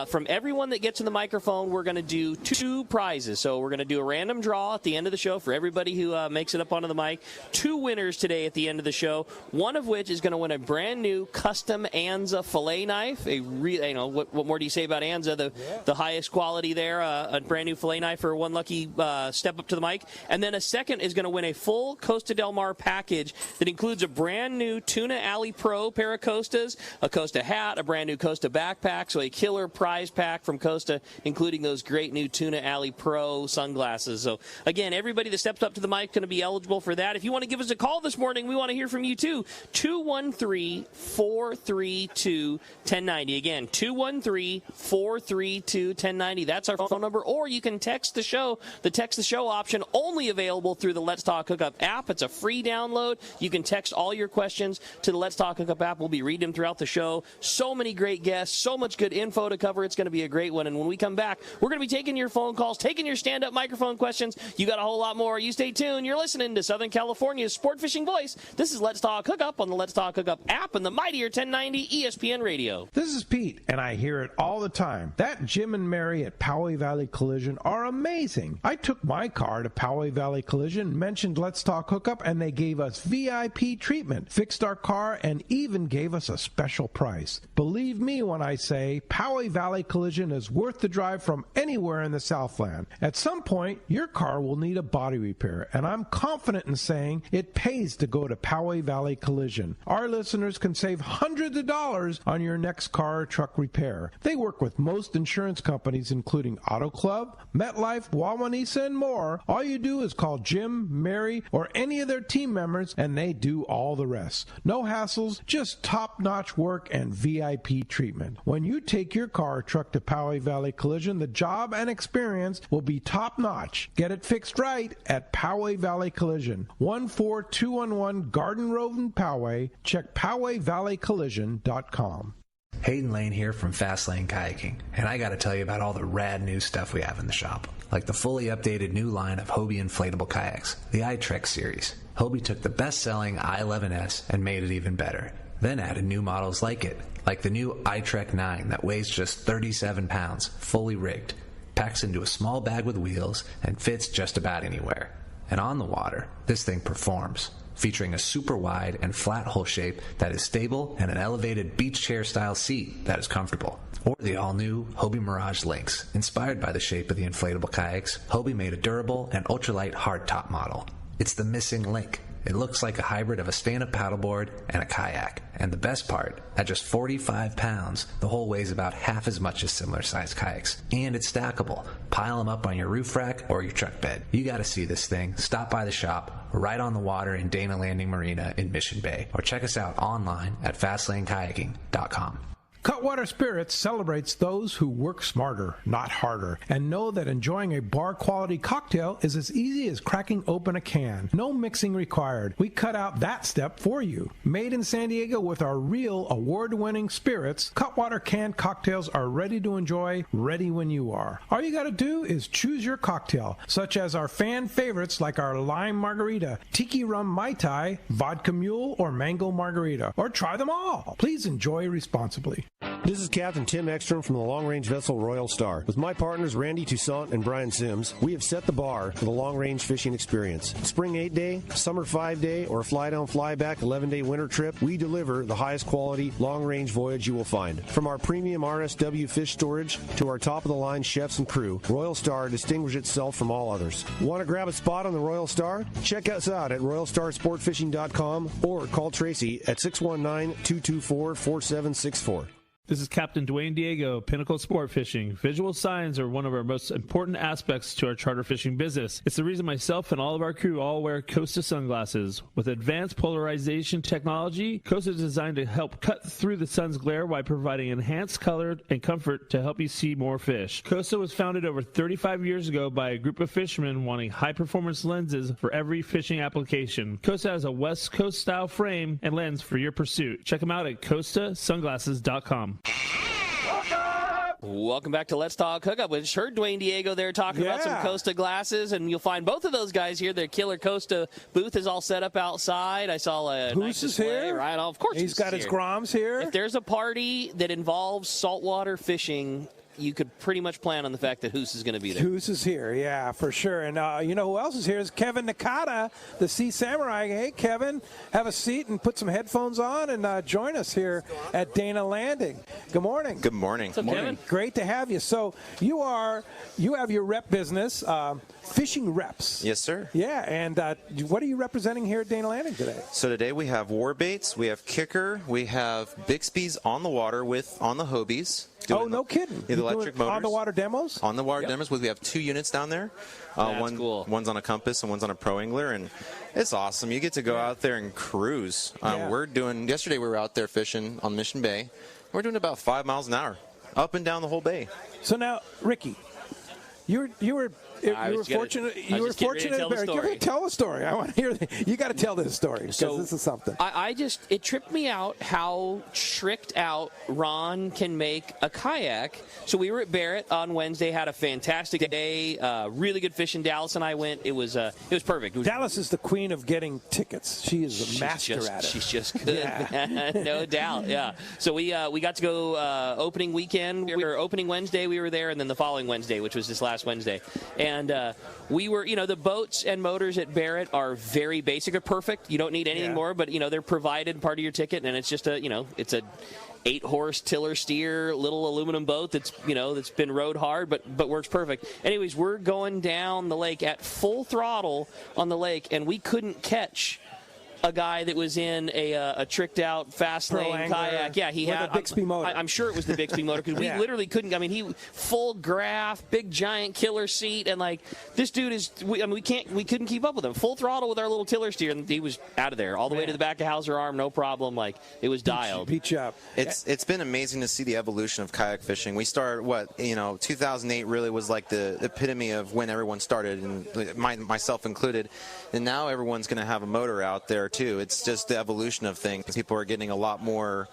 From everyone that gets to the microphone, we're going to do 2 prizes. So we're going to do a random draw at the end of the show for everybody who makes it up onto the mic. 2 winners today at the end of the show, one of which is going to win a brand new custom Anza fillet knife. What more do you say about Anza? The highest quality there. A brand new fillet knife for one lucky step up to the mic. And then a second is going to win a full Costa Del Mar package that includes a brand new Tuna Alley Pro pair of Costas, a Costa hat, a brand new Costa backpack, so a killer prize pack from Costa, including those great new Tuna Alley Pro sunglasses. So again, everybody that steps up to the mic is going to be eligible for that. If you want to give us a call this morning, we want to hear from you too. 213-432-1090. Again, 213-432-1090. That's our phone number. Or you can text the show. The text the show option only available through the Let's Talk Hookup app. It's a free download. You can text all your questions to the Let's Talk Hookup app. We'll be reading them throughout the show. So many great guests, so much good info to cover. It's going to be a great one. And when we come back, we're going to be taking your phone calls, taking your stand-up microphone questions. You got a whole lot more. You stay tuned. You're listening to Southern California's sport fishing voice. This is Let's Talk Hookup on the Let's Talk Hookup app and the mightier 1090 ESPN Radio. This is Pete, and I hear it all the time. That Jim and Mary at Poway Valley Collision are amazing. I took my car to Poway Valley Collision, mentioned Let's Talk Hookup, and they gave us VIP treatment, fixed our car, and even gave us a special price. Believe me when I say Poway Valley Collision is worth the drive from anywhere in the Southland. At some point, your car will need a body repair, and I'm confident in saying it pays to go to Poway Valley Collision. Our listeners can save hundreds of dollars on your next car or truck repair. They work with most insurance companies, including Auto Club, MetLife, Wawanesa, and more. All you do is call Jim, Mary, or any of their team members, and they do all the rest. No hassles, just top-notch work and VIP treatment. When you take your car or truck to Poway Valley Collision, the job and experience will be top-notch. Get it fixed right at Poway Valley Collision, 14211 Garden Road in Poway. Check PowayValleyCollision.com. Hayden Lane here from Fast Lane Kayaking, and I gotta tell you about all the rad new stuff we have in the shop. Like the fully updated new line of Hobie inflatable kayaks, the iTrek series. Hobie took the best-selling i11S and made it even better. Then added new models like it, like the new iTrek 9 that weighs just 37 pounds, fully rigged, packs into a small bag with wheels, and fits just about anywhere. And on the water, this thing performs, featuring a super wide and flat hull shape that is stable and an elevated beach chair style seat that is comfortable. Or the all-new Hobie Mirage Lynx. Inspired by the shape of the inflatable kayaks, Hobie made a durable and ultralight hardtop model. It's the missing link. It looks like a hybrid of a stand-up paddleboard and a kayak. And the best part, at just 45 pounds, the hull weighs about half as much as similar-sized kayaks. And it's stackable. Pile them up on your roof rack or your truck bed. You gotta see this thing. Stop by the shop. We're right on the water in Dana Landing Marina in Mission Bay. Or check us out online at FastlaneKayaking.com. Cutwater Spirits celebrates those who work smarter, not harder, and know that enjoying a bar-quality cocktail is as easy as cracking open a can. No mixing required. We cut out that step for you. Made in San Diego with our real award-winning spirits, Cutwater canned cocktails are ready to enjoy, ready when you are. All you gotta do is choose your cocktail, such as our fan favorites like our lime margarita, tiki rum mai tai, vodka mule, or mango margarita, or try them all. Please enjoy responsibly. This is Captain Tim Ekstrom from the long-range vessel Royal Star. With my partners Randy Toussaint and Brian Sims, we have set the bar for the long-range fishing experience. Spring 8-day, summer 5-day, or fly-down, fly-back 11-day winter trip, we deliver the highest quality long-range voyage you will find. From our premium RSW fish storage to our top-of-the-line chefs and crew, Royal Star distinguishes itself from all others. Want to grab a spot on the Royal Star? Check us out at RoyalStarSportFishing.com or call Tracy at 619-224-4764. This is Captain Dwayne Diego, Pinnacle Sport Fishing. Visual signs are one of our most important aspects to our charter fishing business. It's the reason myself and all of our crew all wear Costa sunglasses. With advanced polarization technology, Costa is designed to help cut through the sun's glare while providing enhanced color and comfort to help you see more fish. Costa was founded over 35 years ago by a group of fishermen wanting high-performance lenses for every fishing application. Costa has a West Coast style frame and lens for your pursuit. Check them out at CostaSunglasses.com. Welcome back to Let's Talk Hookup. We just heard Dwayne Diego there talking about some Costa glasses, and you'll find both of those guys here. Their Killer Costa booth is all set up outside. I saw a nice display, here? Right? Of course he's got his Groms here. If there's a party that involves saltwater fishing, you could pretty much plan on the fact that Hoos is going to be there. Hoos is here, yeah, for sure. And you know who else is here is Kevin Nakata, the Sea Samurai. Hey, Kevin, have a seat and put some headphones on and join us here at Dana Landing. Good morning. Good morning. What's up, Kevin? Great to have you. So you have your rep business, Fishing Reps. Yes, sir. Yeah, and what are you representing here at Dana Landing today? So today we have war baits, we have kicker, we have Bixby's on the water on the Hobies. Oh, no kidding. The electric motors. On the water demos? On the water demos. We have 2 units down there. Cool. One's on a Compass and one's on a Pro Angler, and it's awesome. You get to go out there and cruise. Yesterday we were out there fishing on Mission Bay. We're doing about 5 miles an hour, up and down the whole bay. So now, Ricky, you were fortunate. You were fortunate. Tell the story. I want to hear. You got to tell this story because this is something. It tripped me out how tricked out Ron can make a kayak. So we were at Barrett on Wednesday, had a fantastic day, really good fishing. Dallas and I went. It was perfect. Dallas is the queen of getting tickets. She is a master at it. She's just good, no doubt. Yeah. So we got to go opening weekend. We were opening Wednesday. We were there, and then the following Wednesday, which was this last Wednesday. And we were, the boats and motors at Barrett are very basic. They're perfect. You don't need anything more, but, they're provided part of your ticket, and it's just it's a 8-horse tiller steer little aluminum boat that's been rowed hard but works perfect. Anyways, we're going down the lake at full throttle on the lake, and we couldn't catch a guy that was in a tricked out fast lane kayak. Yeah, he had a Bixby motor. I'm sure it was the Bixby motor because we literally couldn't. I mean, he full graph, big giant killer seat, and this dude is. We couldn't keep up with him. Full throttle with our little tiller steer, and he was out of there all the way to the back of Hauser Arm, no problem. It was dialed. Beat you up. It's been amazing to see the evolution of kayak fishing. We started 2008 really was like the epitome of when everyone started, and myself included. And now everyone's going to have a motor out there too. It's just the evolution of things. People are getting a lot more.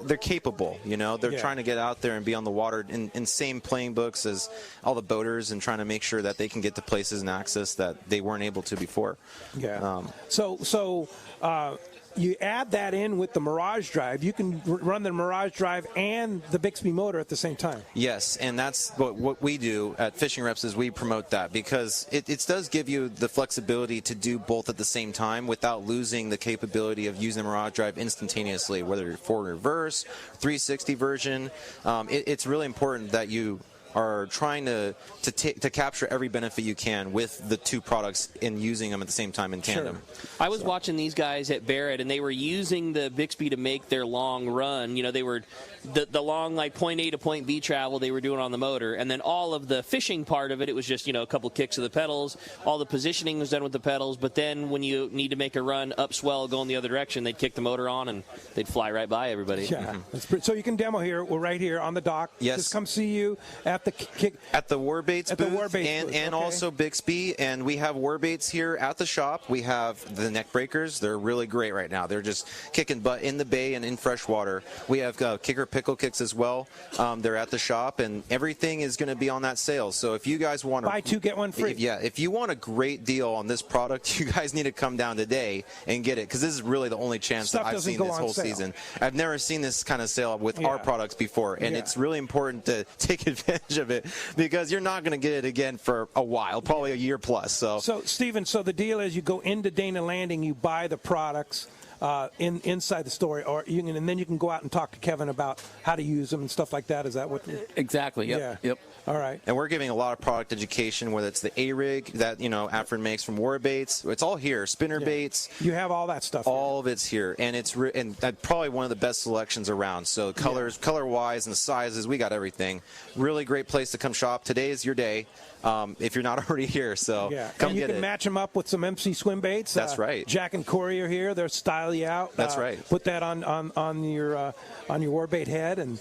They're capable. They're trying to get out there and be on the water in same playing books as all the boaters, and trying to make sure that they can get to places and access that they weren't able to before. Yeah. You add that in with the Mirage Drive. You can run the Mirage Drive and the Bixby motor at the same time. Yes, and that's what we do at Fishing Reps is we promote that because it does give you the flexibility to do both at the same time without losing the capability of using the Mirage Drive instantaneously, whether you're forward reverse, 360 version. It's really important that you are trying to capture every benefit you can with the two products and using them at the same time in tandem. Sure. I was watching these guys at Barrett, and they were using the Bixby to make their long run. They were the long, like, point A to point B travel they were doing on the motor, and then all of the fishing part of it was just, a couple kicks of the pedals. All the positioning was done with the pedals, but then when you need to make a run upswell going the other direction, they'd kick the motor on, and they'd fly right by everybody. Yeah. So you can demo here. We're right here on the dock. Yes. Just come see you at the Warbaits booth and also Bixby, and we have Warbaits here at the shop. We have the neck breakers. They're really great right now. They're just kicking butt in the bay and in fresh water. We have kicker pickle kicks as well. They're at the shop, and everything is going to be on that sale. So if you guys want to buy two get one free, if you want a great deal on this product, you guys need to come down today and get it, because this is really the only chance that I've seen this whole season. I've never seen this kind of sale with our products before, and it's really important to take advantage of it, because you're not going to get it again for a while, probably a year plus. So Stephen, the deal is you go into Dana Landing, you buy the products inside the store, and then you can go out and talk to Kevin about how to use them and stuff like that. Is that what? Exactly. Yep. Yeah. Yep. All right. And we're giving a lot of product education, whether it's the A-rig that Afrin makes from Warbaits. It's all here. Spinner baits. You have all that stuff. All of it's here, and it's probably one of the best selections around. So color-wise, and the sizes, we got everything. Really great place to come shop. Today is your day. If you're not already here, so come and you get can it. match them up with some MC swim baits. That's right. Jack and Corey are here. They'll style you out. That's right. Put that on your warbait head and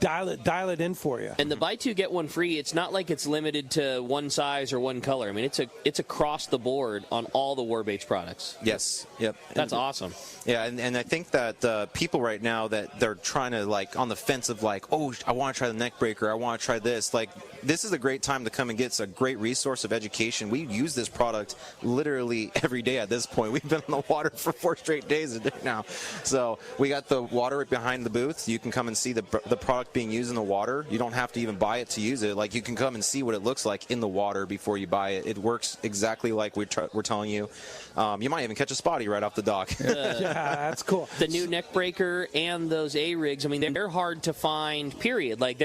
dial it in for you. And the buy two get one free. It's not like it's limited to one size or one color. I mean, it's across the board on all the warbaits products. Yes. Yep. That's awesome. Yeah, and I think that people right now that they're trying to, like, on the fence of, like, oh, I want to try the neck breaker, I want to try this. Like, this is a great time to come and get. It's a great resource of education. We use this product literally every day at this point. We've been on the water for 4 straight days a day now. So we got the water behind the booth. You can come and see the product being used in the water. You don't have to even buy it to use it. Like, you can come and see what it looks like in the water before you buy it. It works exactly like we're telling you. You might even catch a spotty right off the dock. Yeah, that's cool. The new neck breaker and those A-rigs, I mean, they're hard to find, period. Like,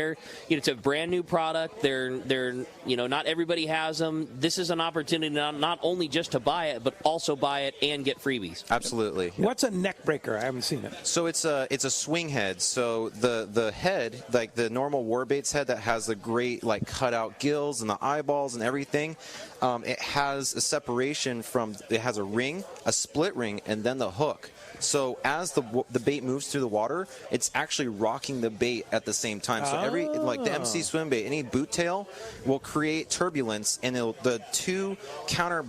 it's a brand new product. They're not everybody has them. This is an opportunity not only just to buy it, but also buy it and get freebies. Absolutely. What's a neck breaker? I haven't seen it. So it's a swing head. So the head, like the normal warbaits head that has the great, like, cutout gills and the eyeballs and everything, it has a separation from, it has a ring, a split ring, and then the hook. So as the bait moves through the water, it's actually rocking the bait at the same time. So like the MC swim bait, any boot tail will create turbulence, and the two counter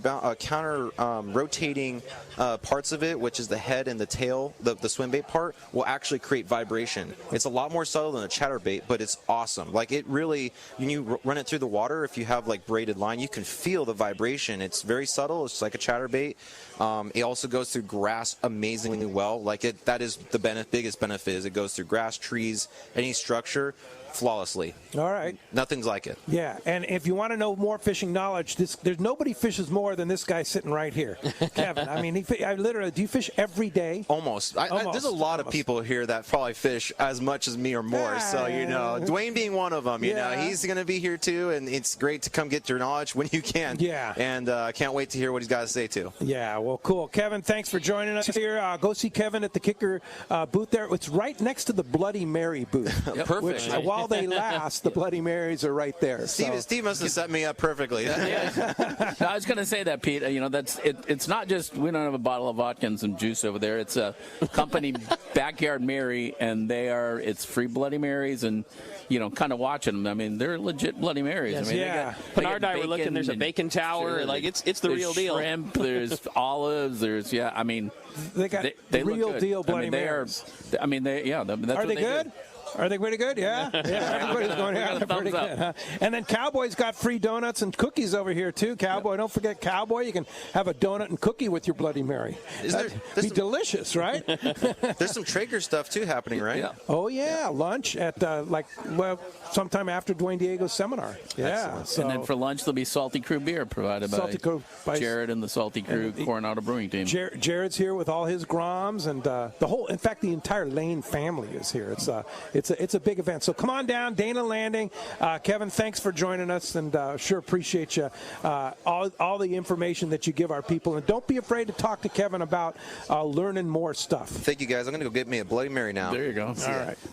rotating parts of it, which is the head and the tail, the swim bait part, will actually create vibration. It's a lot more subtle than a chatterbait, but it's awesome. Like, it really, when you run it through the water, if you have, like, braided line, you can feel the vibration. It's very subtle. It's like a chatterbait. It also goes through grass amazingly well. Like, that is the biggest benefit, is it goes through grass, trees, any structure flawlessly. All right. Nothing's like it. Yeah, and if you want to know more fishing knowledge, there's nobody fishes more than this guy sitting right here, Kevin. I mean, I literally, do you fish every day? Almost. There's a lot of people here that probably fish as much as me or more. So, Dwayne being one of them, he's going to be here too, and it's great to come get your knowledge when you can. Yeah. And I can't wait to hear what he's got to say too. Yeah, well, cool. Kevin, thanks for joining us here. Go see Kevin at the kicker booth there. It's right next to the Bloody Mary booth. Perfect. Which, while they last, the Bloody Marys are right there. Steve must have set me up perfectly. I was going to say that, Pete. It's not just, we don't have a bottle of vodka and some juice over there. It's a company, Backyard Mary, and it's free Bloody Marys, and kind of watching them. I mean, they're legit Bloody Marys. Yes, I mean, Bernard and I were looking. There's a bacon tower. Like, it's the real deal. There's shrimp. There's olives. There's I mean, they got they real look good. deal Bloody Marys. I mean, that's are what they good? Do. Are they pretty good? Yeah. Everybody's going, they're pretty good. Huh? And then Cowboy's got free donuts and cookies over here, too. Cowboy, don't forget Cowboy. You can have a donut and cookie with your Bloody Mary. That'd be delicious, right? There's some Traeger stuff, too, happening, right? Yeah. Oh, yeah. Lunch at, sometime after Dwayne Diego's seminar. Yeah. So, and then for lunch, there'll be Salty Crew beer provided by Jared and the Salty Crew Coronado Brewing team. Jared's here with all his Groms, and the entire Lane family is here. It's it's a big event. So come on down, Dana Landing. Kevin, thanks for joining us, and sure appreciate you all the information that you give our people. And don't be afraid to talk to Kevin about learning more stuff. Thank you, guys. I'm going to go get me a Bloody Mary now. There you go.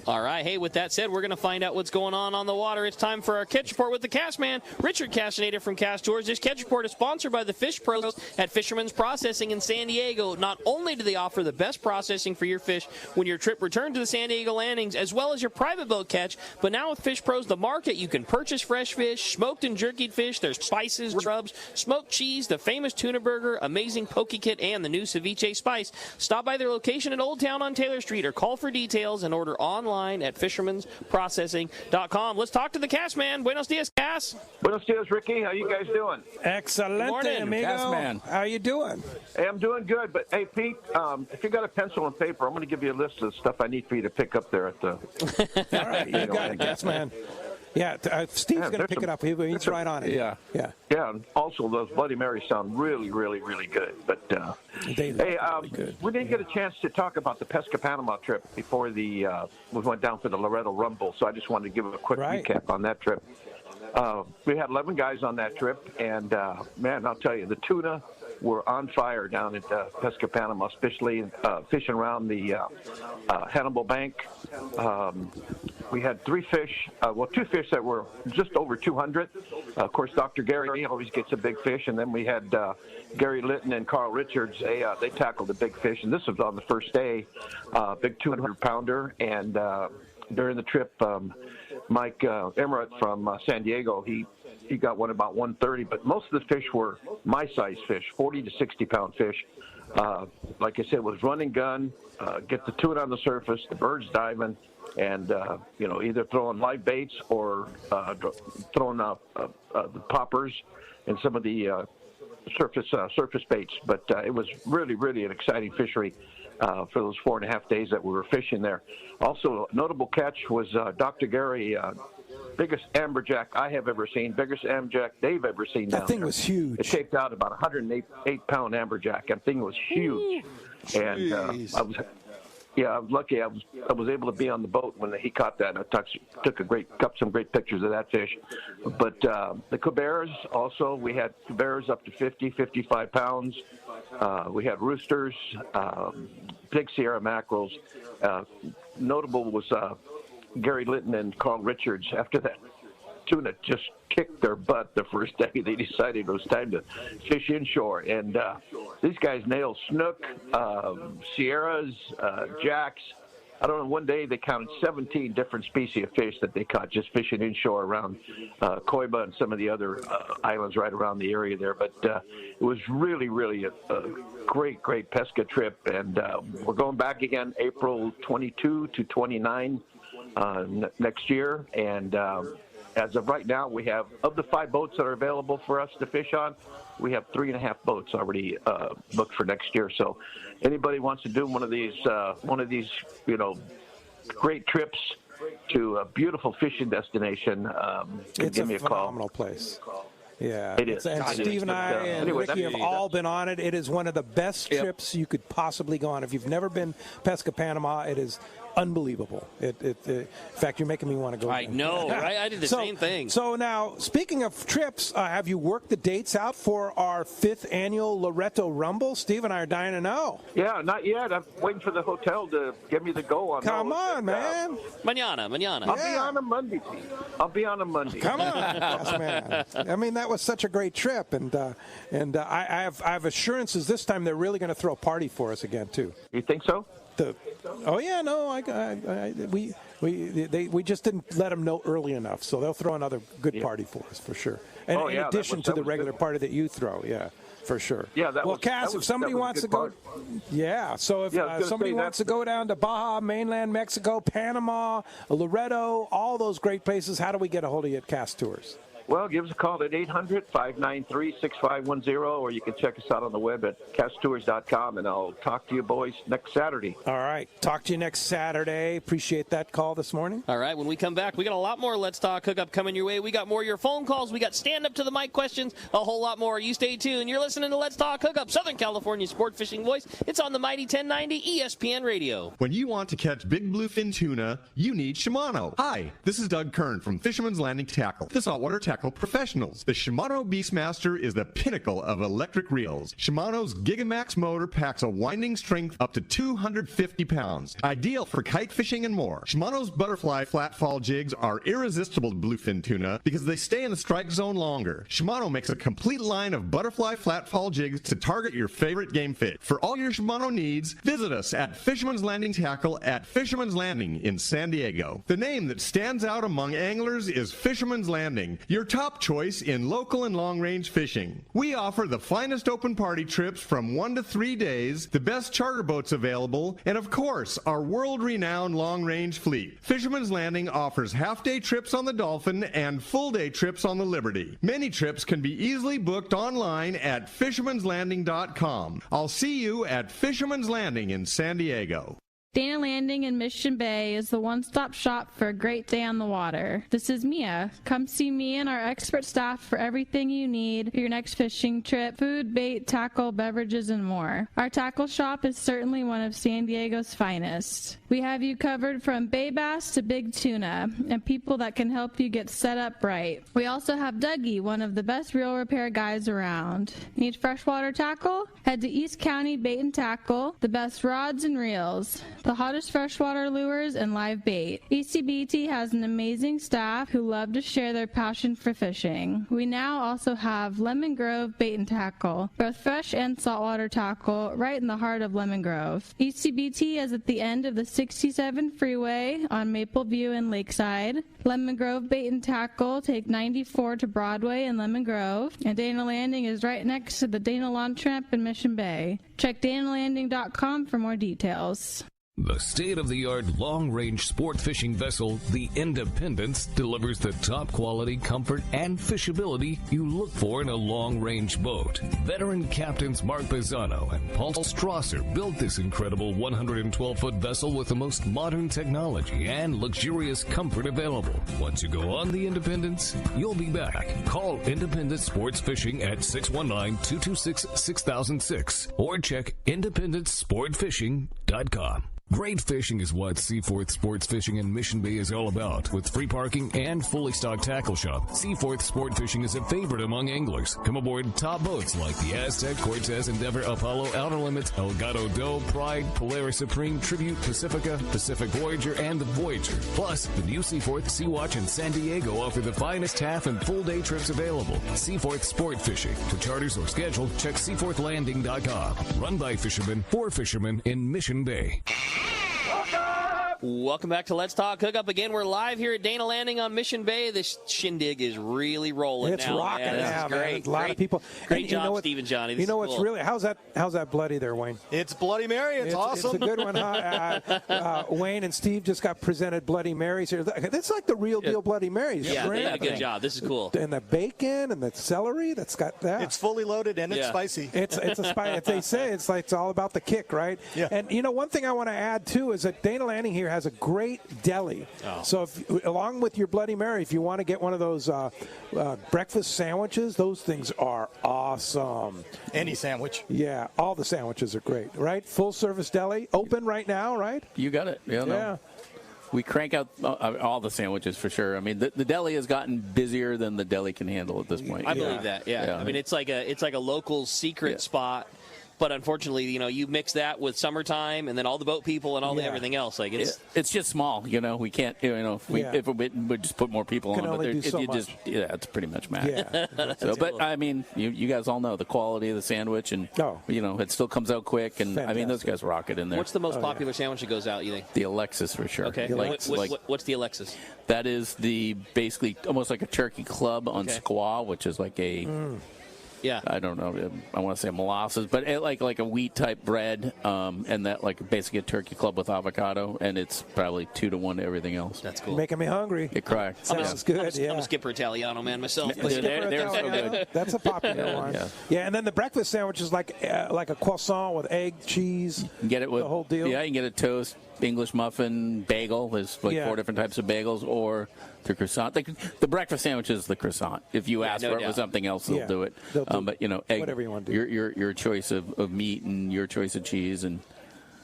All right. Hey, with that said, we're going to find out what's going on the water. It's time for our catch report with the cast man, Richard Castaneda from Cast Tours. This catch report is sponsored by the Fish Pros at Fisherman's Processing in San Diego. Not only do they offer the best processing for your fish when your trip returns to the San Diego landings, as well as your private boat catch, but now with Fish Pros, the market, you can purchase fresh fish, smoked and jerkied fish. There's spices, rubs, smoked cheese, the famous tuna burger, amazing poke kit, and the new ceviche spice. Stop by their location in Old Town on Taylor Street or call for details and order online at fishermansprocessing.com. Let's talk to the cast man. Buenos dias, Cass. Buenos dias, Ricky. How you guys doing? Excelente, amigo. Cast man. How you doing? Hey, I'm doing good. But, hey, Pete, if you got a pencil and paper, I'm going to give you a list of stuff I need for you to pick up there at the... All right, you got it, cast man. Yeah, Steve's going to pick it up. He's right on it. Yeah. And also, those Bloody Marys sound really, really, really good. But they really good. We didn't get a chance to talk about the Pesca Panama trip before we went down for the Loretto Rumble. So I just wanted to give a quick recap on that trip. We had 11 guys on that trip, and man, I'll tell you, the tuna were on fire down at Pesca Panama, especially fishing around the Hannibal Bank. We had two fish that were just over 200. Of course, Dr. Gary always gets a big fish, and then we had Gary Litton and Carl Richards. They tackled a big fish, and this was on the first day, big 200-pounder. And during the trip, Mike Emmerich from San Diego, he got one about 130, but most of the fish were my size fish, 40 to 60-pound fish. Like I said, it was run and gun, get the tuna on the surface, the birds diving, and either throwing live baits or throwing the poppers and some of the surface baits. But it was really, really an exciting fishery for those 4.5 days that we were fishing there. Also, a notable catch was Dr. Gary. Biggest amberjack I have ever seen, biggest amberjack they've ever seen. That thing was huge. It shaped out about 108-pound amberjack. That thing was huge. And I was lucky. I was able to be on the boat when he caught that. And I took some great pictures of that fish. But the caberas also, we had caberas up to 50, 55 pounds. We had roosters, big Sierra mackerels. Notable was Gary Litton and Carl Richards. After that tuna just kicked their butt the first day, they decided it was time to fish inshore. And these guys nailed snook, Sierras, jacks. I don't know, one day they counted 17 different species of fish that they caught just fishing inshore around Coiba and some of the other islands right around the area there. But it was really, really a great Pesca trip. And we're going back again April 22 to 29 next year. And as of right now, we have, of the 5 boats that are available for us to fish on, we have 3.5 boats already booked for next year. So anybody wants to do one of these, great trips to a beautiful fishing destination, give me a call. It's a phenomenal place. Yeah, it is. And Steve and I and Ricky have all been on it. It is one of the best trips you could possibly go on. If you've never been Pesca Panama, it is unbelievable. In fact, you're making me want to go. I know, right? I did the same thing. So now, speaking of trips, have you worked the dates out for our 5th annual Loretto Rumble? Steve and I are dying to know. Yeah, not yet. I'm waiting for the hotel to give me the go on. Come on, man. Mañana. I'll be on a Monday, Pete. I'll be on a Monday. Come on, yes, man. I mean, that was such a great trip, and I have assurances this time they're really going to throw a party for us again too. You think so? We just didn't let them know early enough, so they'll throw another good party for us for sure. And in addition to the regular party that you throw, for sure. Yeah, Cass, if somebody wants to go, so if somebody wants to go down to Baja, mainland Mexico, Panama, Loretto, all those great places, how do we get a hold of you at Cass Tours? Well, give us a call at 800-593-6510, or you can check us out on the web at casttours.com, and I'll talk to you boys next Saturday. All right. Talk to you next Saturday. Appreciate that call this morning. All right. When we come back, we got a lot more Let's Talk Hookup coming your way. We got more of your phone calls. We got stand-up-to-the-mic questions, a whole lot more. You stay tuned. You're listening to Let's Talk Hookup, Southern California sport fishing voice. It's on the mighty 1090 ESPN Radio. When you want to catch big bluefin tuna, you need Shimano. Hi, this is Doug Kern from Fisherman's Landing Tackle, the saltwater tackle professionals. The Shimano Beastmaster is the pinnacle of electric reels. Shimano's Gigamax motor packs a winding strength up to 250 pounds. Ideal for kite fishing and more. Shimano's butterfly flat-fall jigs are irresistible to bluefin tuna because they stay in the strike zone longer. Shimano makes a complete line of butterfly flat-fall jigs to target your favorite game fish. For all your Shimano needs, visit us at Fisherman's Landing Tackle at Fisherman's Landing in San Diego. The name that stands out among anglers is Fisherman's Landing, your top choice in local and long-range fishing. We offer the finest open party trips from 1 to 3 days, the best charter boats available, and of course, our world-renowned long-range fleet. Fisherman's Landing offers half-day trips on the Dolphin and full-day trips on the Liberty. Many trips can be easily booked online at fishermanslanding.com. I'll see you at Fisherman's Landing in San Diego. Dana Landing in Mission Bay is the one-stop shop for a great day on the water. This is Mia. Come see me and our expert staff for everything you need for your next fishing trip, food, bait, tackle, beverages, and more. Our tackle shop is certainly one of San Diego's finest. We have you covered from bay bass to big tuna, and people that can help you get set up right. We also have Dougie, one of the best reel repair guys around. Need freshwater tackle? Head to East County Bait and Tackle, the best rods and reels, the hottest freshwater lures, and live bait. ECBT has an amazing staff who love to share their passion for fishing. We now also have Lemon Grove Bait and Tackle, both fresh and saltwater tackle, right in the heart of Lemon Grove. ECBT is at the end of the 67 freeway on Maple View and Lakeside. Lemon Grove Bait and Tackle take 94 to Broadway in Lemon Grove, and Dana Landing is right next to the Dana Lawn Tramp in Mission Bay. Check danalanding.com for more details. The state-of-the-art long-range sport fishing vessel, the Independence, delivers the top quality, comfort, and fishability you look for in a long-range boat. Veteran captains Mark Bizzano and Paul Strasser built this incredible 112-foot vessel with the most modern technology and luxurious comfort available. Once you go on the Independence, you'll be back. Call Independence Sports Fishing at 619-226-6006 or check independencesportfishing.com. Great fishing is what Seaforth Sports Fishing in Mission Bay is all about. With free parking and fully stocked tackle shop, Seaforth Sport Fishing is a favorite among anglers. Come aboard top boats like the Aztec, Cortez, Endeavor, Apollo, Outer Limits, Elgato Doe, Pride, Polaris Supreme, Tribute, Pacifica, Pacific Voyager, and the Voyager. Plus, the new Seaforth, Sea-Watch, and San Diego offer the finest half and full day trips available. Seaforth Sport Fishing. To charters or schedule, check seaforthlanding.com. Run by fishermen for fishermen in Mission Bay. Welcome back to Let's Talk Hookup. Again, we're live here at Dana Landing on Mission Bay. This shindig is really rolling it's now. It's rocking now, man. Great. A lot of people. Great job, Steve and Johnny. You know what's cool. really, how's that bloody there, Wayne? It's Bloody Mary. It's awesome. It's a good one, huh? Wayne and Steve just got presented Bloody Marys here. That's like the real deal Bloody Marys. Yeah, they did a good job. This is cool. And the bacon and the celery that's got that. It's fully loaded and it's spicy. It's a spice. They say it's all about the kick, right? Yeah. And you know, one thing I want to add too is that Dana Landing here has a great deli. Oh. So if, along with your Bloody Mary, if you want to get one of those breakfast sandwiches, those things are awesome. Any sandwich. Yeah, all the sandwiches are great, right? Full service deli, open right now, right? You got it. Yeah. No. We crank out all the sandwiches for sure. I mean, the deli has gotten busier than the deli can handle at this point. I believe that. Yeah. I mean, it's like a local secret spot. But unfortunately, you know, you mix that with summertime and then all the boat people and all the everything else. Like it's just small, you know. We can't, you know, if we just put more people on, but it's pretty much max. Yeah. So, but I mean, you guys all know the quality of the sandwich, and you know, it still comes out quick, and I mean, those guys rock it in there. What's the most popular sandwich that goes out? You think? The Alexis for sure. Okay. What's the Alexis? That is basically almost like a turkey club on squaw, which is like a. Yeah. I don't know. I want to say molasses, but like a wheat type bread, and that like basically a turkey club with avocado, and it's probably 2 to 1 to everything else. That's cool. Making me hungry. You're correct. Sounds good. I'm a Skipper Italiano man myself. They're so good. That's a popular one. Yeah, and then the breakfast sandwich is like a croissant with egg, cheese. You can get it with the whole deal. Yeah, you can get a toast, English muffin, bagel. There's like 4 different types of bagels, or the croissant. The breakfast sandwich is the croissant. If you ask for it with something else, they'll do it. But egg, whatever you want to do. Your choice of meat and your choice of cheese and.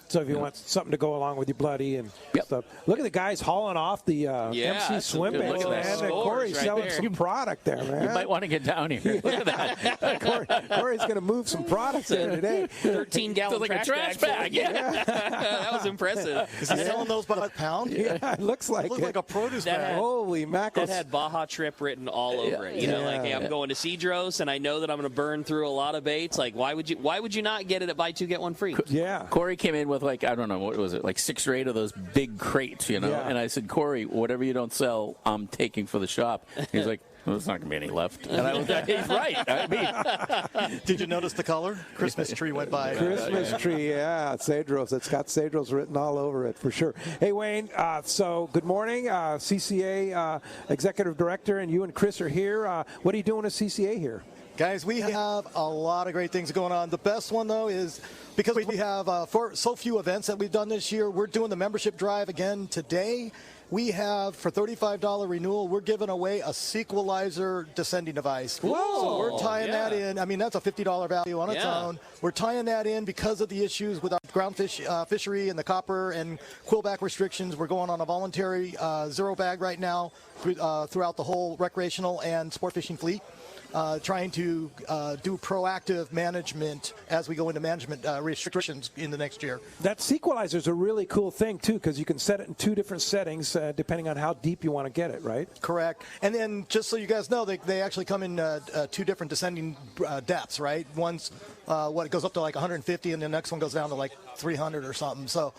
So if you want something to go along with your bloody and stuff. Look at the guys hauling off the MC swim baits, man. And Corey's selling some product there, man. You might want to get down here. Look at that. Corey's going to move some products there today. 13-gallon like a trash bag. Yeah. That was impressive. Is he selling those by the pound? Yeah, it looks like it. Like a produce bag. Holy mackerel. That had Baja Trip written all over it. You know, like, hey, I'm going to Cedros, and I know that I'm going to burn through a lot of baits. Like, why would you not get it at buy 2 get 1 free? Yeah. Corey came in with I don't know, what was it, like 6 or 8 of those big crates, and I said, Corey, whatever you don't sell, I'm taking for the shop. He's like, well, there's not going to be any left. And I was like, he's right. I mean, did you notice the color? Christmas tree went by. Christmas tree, Cedros. It's got Cedros written all over it for sure. Hey, Wayne, so good morning. CCA Executive Director, and you and Chris are here. What are you doing at CCA here? Guys, we have a lot of great things going on. The best one, though, is because we have so few events that we've done this year, we're doing the membership drive again today. We have, for $35 renewal, we're giving away a Sequelizer descending device. Whoa! So we're tying that in. I mean, that's a $50 value on its own. We're tying that in because of the issues with our groundfish fishery and the copper and quillback restrictions. We're going on a voluntary zero bag right now throughout the whole recreational and sport fishing fleet. Trying to do proactive management as we go into management restrictions in the next year. That Sequelizer is a really cool thing, too, because you can set it in 2 different settings depending on how deep you want to get it, right? Correct. And then just so you guys know, they actually come in 2 different descending depths, right? One's it goes up to like 150, and the next one goes down to like 300 or something. So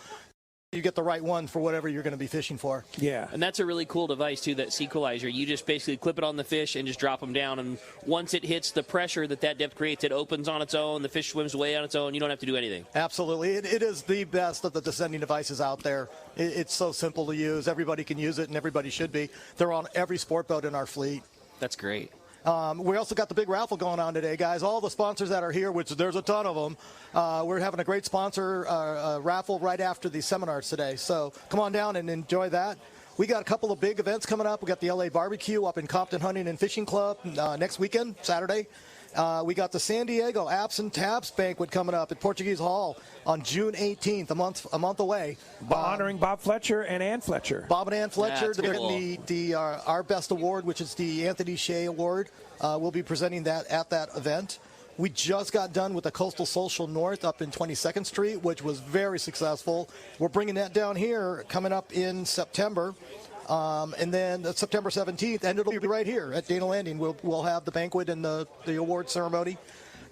you get the right one for whatever you're going to be fishing for. Yeah. And that's a really cool device, too, that Sequelizer. You just basically clip it on the fish and just drop them down. And once it hits the pressure that depth creates, it opens on its own. The fish swims away on its own. You don't have to do anything. Absolutely. It is the best of the descending devices out there. It's so simple to use. Everybody can use it, and everybody should be. They're on every sport boat in our fleet. That's great. We also got the big raffle going on today, guys. All the sponsors that are here, which there's a ton of them, we're having a great sponsor raffle right after the seminars today. So come on down and enjoy that. We got a couple of big events coming up. We got the LA Barbecue up in Compton Hunting and Fishing Club next weekend, Saturday. We got the San Diego Apps and Taps banquet coming up at Portuguese Hall on June 18th, a month away. Honoring Bob Fletcher and Ann Fletcher. Bob and Ann Fletcher, That's cool. getting our best award, which is the Anthony Shea Award. We'll be presenting that at that event. We just got done with the Coastal Social North up in 22nd Street, which was very successful. We're bringing that down here coming up in September. And then September 17th, and it'll be right here at Dana Landing. We'll have the banquet and the award ceremony.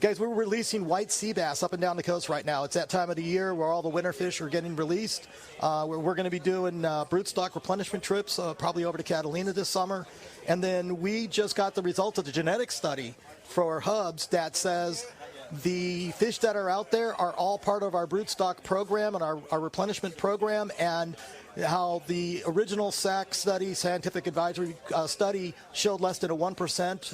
Guys, we're releasing white sea bass up and down the coast right now. It's that time of the year where all the winter fish are getting released. We're going to be doing broodstock replenishment trips probably over to Catalina this summer. And then we just got the results of the genetic study for hubs that says the fish that are out there are all part of our broodstock program and our replenishment program, and how the original SAC study, scientific advisory study, showed less than a 1%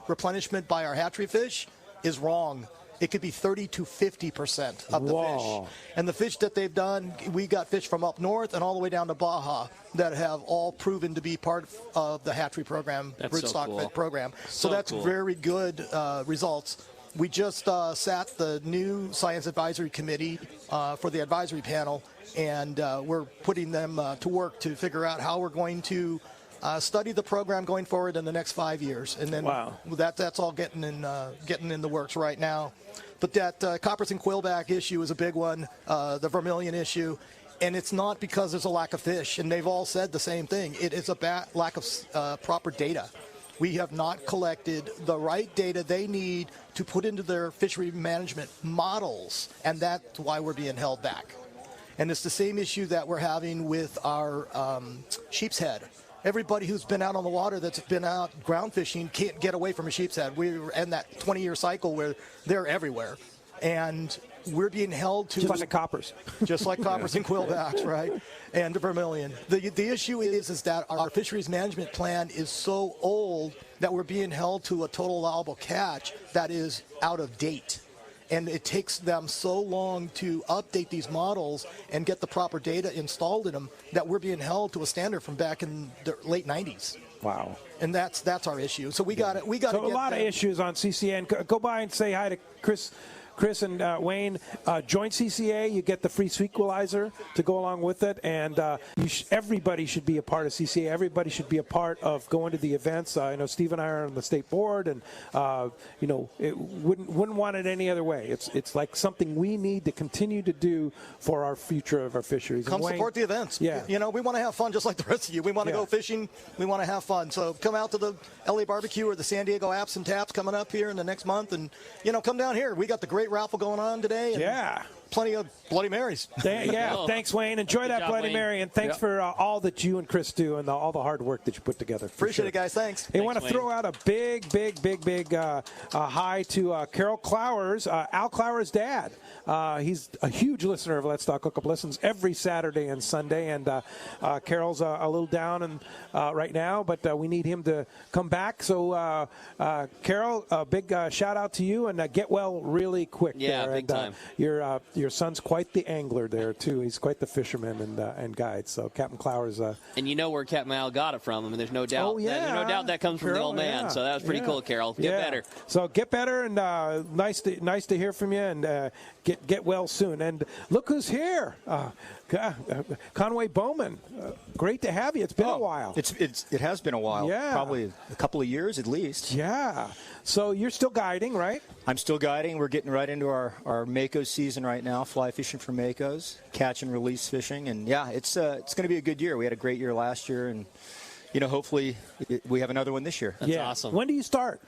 replenishment by our hatchery fish is wrong. It could be 30 to 50% of the fish. And the fish that they've done, we got fish from up north and all the way down to Baja that have all proven to be part of the hatchery program, broodstock program. So that's cool. Very good results. We just sat the new Science Advisory Committee for the advisory panel, and we're putting them to work to figure out how we're going to study the program going forward in the next 5 years. And then that's all getting in the works right now. But that coppers and quillback issue is a big one, the vermilion issue. And it's not because there's a lack of fish, and they've all said the same thing. It is a lack of proper data. We have not collected the right data they need to put into their fishery management models, and that's why we're being held back. And it's the same issue that we're having with our sheep's head. everybody who's been out on the water that's been out ground fishing can't get away from a sheep's head. We're in that 20-year cycle where they're everywhere. And we're being held to... Just like the coppers. Just like coppers and quillbacks, right? And the vermilion. The issue is that our fisheries management plan is so old that we're being held to a total allowable catch that is out of date. And it takes them so long to update these models and get the proper data installed in them that we're being held to a standard from back in the late 90s. Wow. And that's our issue. So we got to get a lot of issues on CCA. And go by and say hi to Chris and Wayne. Join CCA. You get the free Sequelizer to go along with it. And everybody should be a part of CCA. Everybody should be a part of going to the events. I know Steve and I are on the state board, and it wouldn't want it any other way. It's like something we need to continue to do for our future of our fisheries. Come support the events. Yeah. We want to have fun just like the rest of you. We want to go fishing. We want to have fun. So come out to the LA Barbecue or the San Diego Apps and Taps coming up here in the next month, and come down here. We got the great raffle going on today. And plenty of Bloody Marys. Thanks, Wayne. Enjoy that Bloody Mary, and thanks for all that you and Chris do and all the hard work that you put together. Appreciate it, guys. Thanks. I want to throw out a big hi to Carol Clowers, Al Clowers' dad. He's a huge listener of Let's Talk Hookup. Listens every Saturday and Sunday, and Carol's a little down right now, but we need him to come back. So, Carol, a big shout out to you, and get well really quick. Yeah, there. big time. Your son's quite the angler there too. He's quite the fisherman and guide. So Captain Clowers. And you know where Captain Al got it from. I mean, there's no doubt. Oh, yeah. There's no doubt that comes from the old man. So that was pretty cool, Carol. Get better. So get better, and nice to hear from you, and get well soon. And look who's here. Conway Bowman. Great to have you. It's been a while. It has been a while. Yeah. Probably a couple of years at least. Yeah. So you're still guiding, right? I'm still guiding. We're getting right into our Mako season right now, fly fishing for Makos, catch and release fishing. And, it's going to be a good year. We had a great year last year, and, hopefully we have another one this year. That's awesome. When do you start?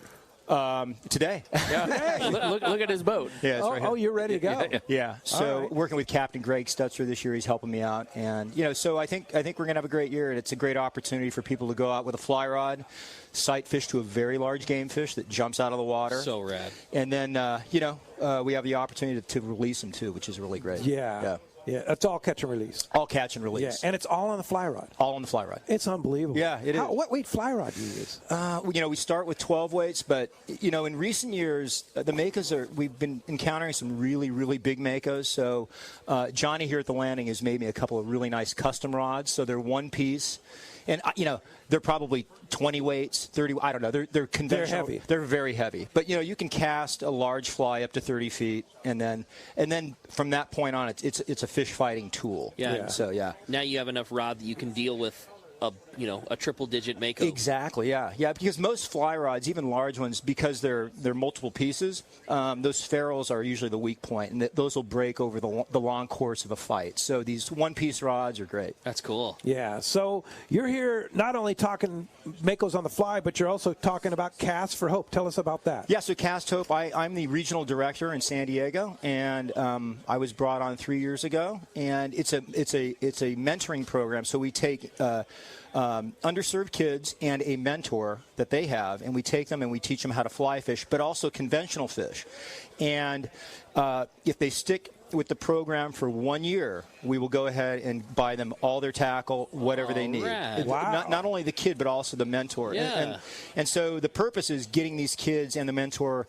Today. Yeah. look at his boat. Yeah, it's right here. You're ready to go. Yeah. So working with Captain Greg Stutzer this year, he's helping me out, and so I think we're gonna have a great year, and it's a great opportunity for people to go out with a fly rod, sight fish to a very large game fish that jumps out of the water. So rad. And then we have the opportunity to release them too, which is really great. Yeah. Yeah, it's all catch and release. All catch and release. Yeah, and it's all on the fly rod. All on the fly rod. It's unbelievable. Yeah, it is. What weight fly rod do you use? We start with 12 weights, but, in recent years, the Makos we've been encountering some really, really big Makos. So Johnny here at the landing has made me a couple of really nice custom rods. So they're one piece. And, they're probably 20 weights, 30, I don't know. They're conventional. They're heavy. They're very heavy. But, you can cast a large fly up to 30 feet, and then from that point on, it's a fish fighting tool. Yeah. So, yeah. Now you have enough rod that you can deal with a triple-digit Mako. Exactly, yeah. Because most fly rods, even large ones, because they're multiple pieces, those ferrules are usually the weak point, and those will break over the long course of a fight. So these one-piece rods are great. That's cool. Yeah, so you're here not only talking Makos on the fly, but you're also talking about Cast for Hope. Tell us about that. Yeah, so Cast Hope, I'm the regional director in San Diego, and I was brought on 3 years ago, and it's a mentoring program. So we take underserved kids and a mentor that they have, and we take them and we teach them how to fly fish, but also conventional fish. And if they stick with the program for 1 year, we will go ahead and buy them all their tackle, whatever they need. Wow. Not only the kid, but also the mentor. Yeah. And so the purpose is getting these kids and the mentor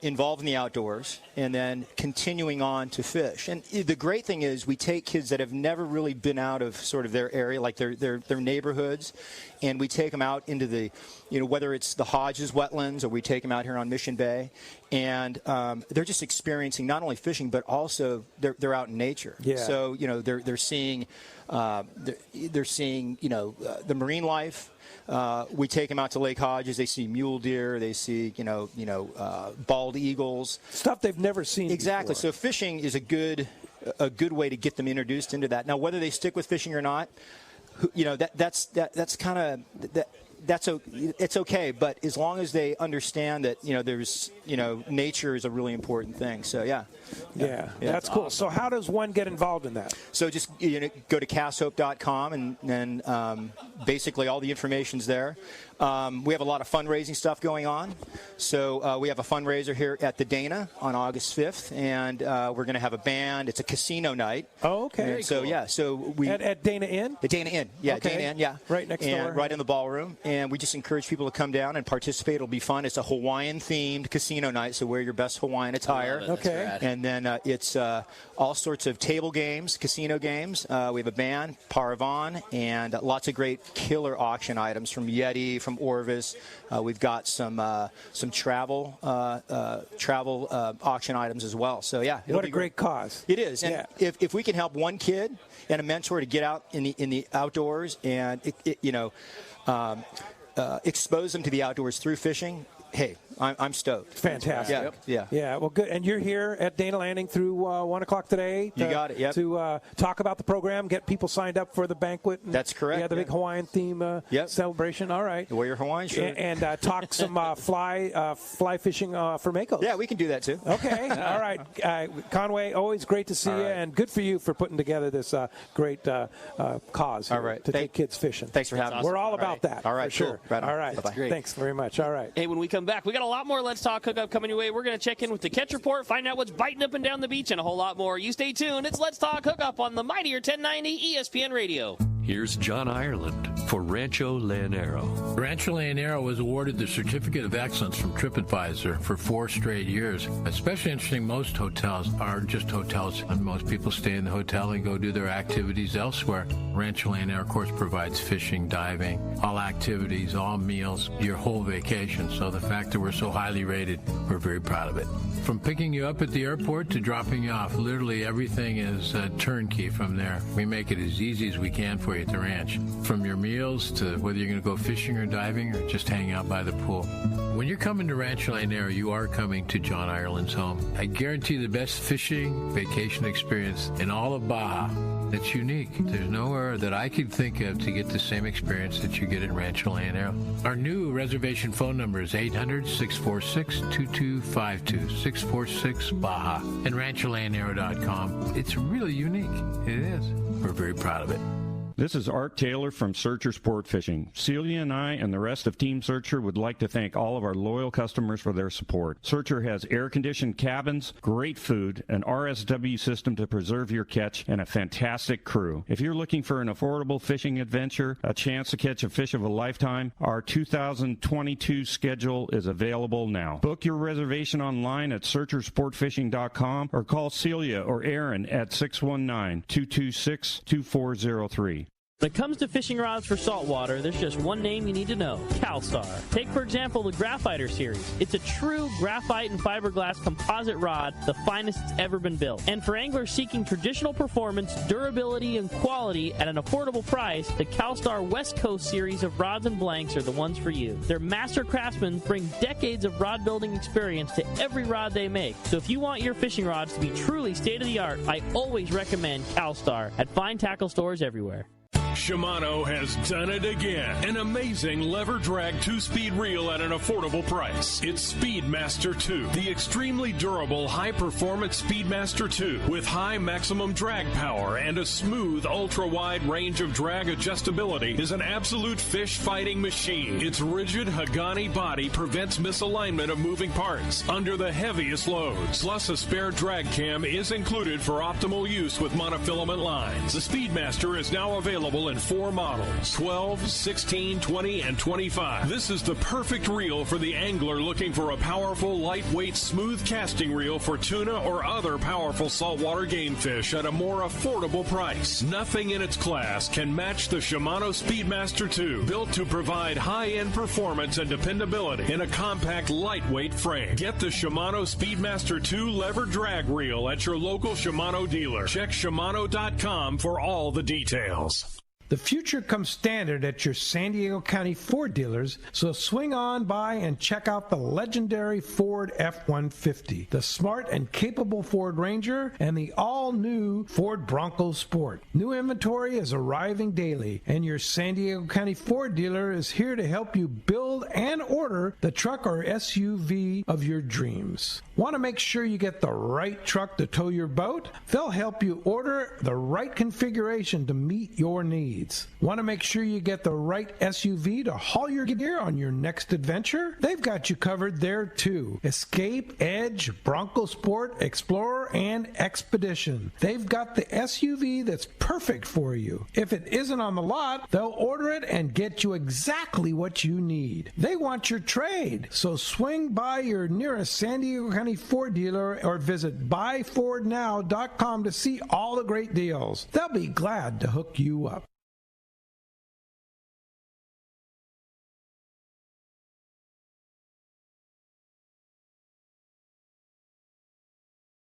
involved in the outdoors, and then continuing on to fish. And the great thing is we take kids that have never really been out of sort of their area, like their neighborhoods, and we take them out into the, whether it's the Hodges wetlands or we take them out here on Mission Bay, and they're just experiencing not only fishing, but also they're out in nature. Yeah. So, they're seeing, they're seeing, the marine life. We take them out to Lake Hodges. They see mule deer. They see, bald eagles. Stuff they've never seen Exactly. before. So fishing is a good way to get them introduced into that. Now, whether they stick with fishing or not, that's kind of it's okay. But as long as they understand that, there's, nature is a really important thing. So, yeah, that's cool. Awesome. So how does one get involved in that? So just go to casthope.com, and then basically all the information's there. We have a lot of fundraising stuff going on. So we have a fundraiser here at the Dana on August 5th, and we're going to have a band. It's a casino night. Oh, okay. And so, cool. So we at Dana Inn? The Dana Inn. Yeah, okay. Dana Inn, yeah. Right next door. Right in the ballroom. And we just encourage people to come down and participate. It'll be fun. It's a Hawaiian-themed casino night, so wear your best Hawaiian attire. Okay. And then it's all sorts of table games, casino games. We have a band, Paravan, and lots of great killer auction items from Yeti, from Orvis. We've got some travel auction items as well. So yeah, what a great cause it is. And if we can help one kid and a mentor to get out in the outdoors and expose them to the outdoors through fishing, hey, I'm stoked. Fantastic. Yeah. Well, good. And you're here at Dana Landing through 1 o'clock today. You got it. Yep. To talk about the program, get people signed up for the banquet. That's correct. Yeah, the big Hawaiian theme celebration. All right. Wear your Hawaiian shirt. And talk some fly fishing for Makos. Yeah, we can do that too. Okay. All right. Conway, always great to see you, and good for you for putting together this great cause. All right. To take kids fishing. Thanks for having us. We're all about that. All right. For sure. Cool. Right all right. Bye-bye. Thanks very much. All right. Hey, when we come back, we got a lot more Let's Talk Hookup coming your way. We're going to check in with the catch report, find out what's biting up and down the beach, and a whole lot more. You stay tuned. It's Let's Talk Hookup on the mightier 1090 ESPN Radio. Here's John Ireland for Rancho Leonero. Rancho Leonero was awarded the Certificate of Excellence from TripAdvisor for 4 straight years. Especially interesting, most hotels are just hotels, and most people stay in the hotel and go do their activities elsewhere. Rancho Leonero, of course, provides fishing, diving, all activities, all meals, your whole vacation. So the fact that we're so highly rated, we're very proud of it. From picking you up at the airport to dropping you off, literally everything is turnkey from there. We make it as easy as we can for you at the ranch. From your meals to whether you're going to go fishing or diving or just hang out by the pool. When you're coming to Rancho Leonero, you are coming to John Ireland's home. I guarantee the best fishing vacation experience in all of Baja. That's unique. There's nowhere that I could think of to get the same experience that you get in Rancho Leonero. Our new reservation phone number is 800-646-2252, 646-BAJA, and rancholeonero.com. It's really unique. It is. We're very proud of it. This is Art Taylor from Searcher Sport Fishing. Celia and I and the rest of Team Searcher would like to thank all of our loyal customers for their support. Searcher has air-conditioned cabins, great food, an RSW system to preserve your catch, and a fantastic crew. If you're looking for an affordable fishing adventure, a chance to catch a fish of a lifetime, our 2022 schedule is available now. Book your reservation online at searchersportfishing.com or call Celia or Aaron at 619-226-2403. When it comes to fishing rods for saltwater, there's just one name you need to know, CalStar. Take, for example, the Graphiter series. It's a true graphite and fiberglass composite rod, the finest it's ever been built. And for anglers seeking traditional performance, durability, and quality at an affordable price, the CalStar West Coast series of rods and blanks are the ones for you. Their master craftsmen bring decades of rod building experience to every rod they make. So if you want your fishing rods to be truly state-of-the-art, I always recommend CalStar at fine tackle stores everywhere. Shimano has done it again. An amazing lever drag 2-speed reel at an affordable price. It's Speedmaster 2, the extremely durable high-performance Speedmaster 2 with high maximum drag power and a smooth ultra-wide range of drag adjustability is an absolute fish-fighting machine. Its rigid Hagani body prevents misalignment of moving parts under the heaviest loads. Plus, a spare drag cam is included for optimal use with monofilament lines. The Speedmaster is now available in 4 models, 12, 16, 20, and 25. This is the perfect reel for the angler looking for a powerful, lightweight, smooth casting reel for tuna or other powerful saltwater game fish at a more affordable price. Nothing in its class can match the Shimano Speedmaster 2, built to provide high-end performance and dependability in a compact, lightweight frame. Get the Shimano Speedmaster 2 lever drag reel at your local Shimano dealer. Check Shimano.com for all the details. The future comes standard at your San Diego County Ford dealers, so swing on by and check out the legendary Ford F-150, the smart and capable Ford Ranger, and the all-new Ford Bronco Sport. New inventory is arriving daily, and your San Diego County Ford dealer is here to help you build and order the truck or SUV of your dreams. Want to make sure you get the right truck to tow your boat? They'll help you order the right configuration to meet your needs. Want to make sure you get the right SUV to haul your gear on your next adventure? They've got you covered there too. Escape, Edge, Bronco Sport, Explorer, and Expedition. They've got the SUV that's perfect for you. If it isn't on the lot, they'll order it and get you exactly what you need. They want your trade, so swing by your nearest San Diego County Ford dealer or visit buyfordnow.com to see all the great deals. They'll be glad to hook you up.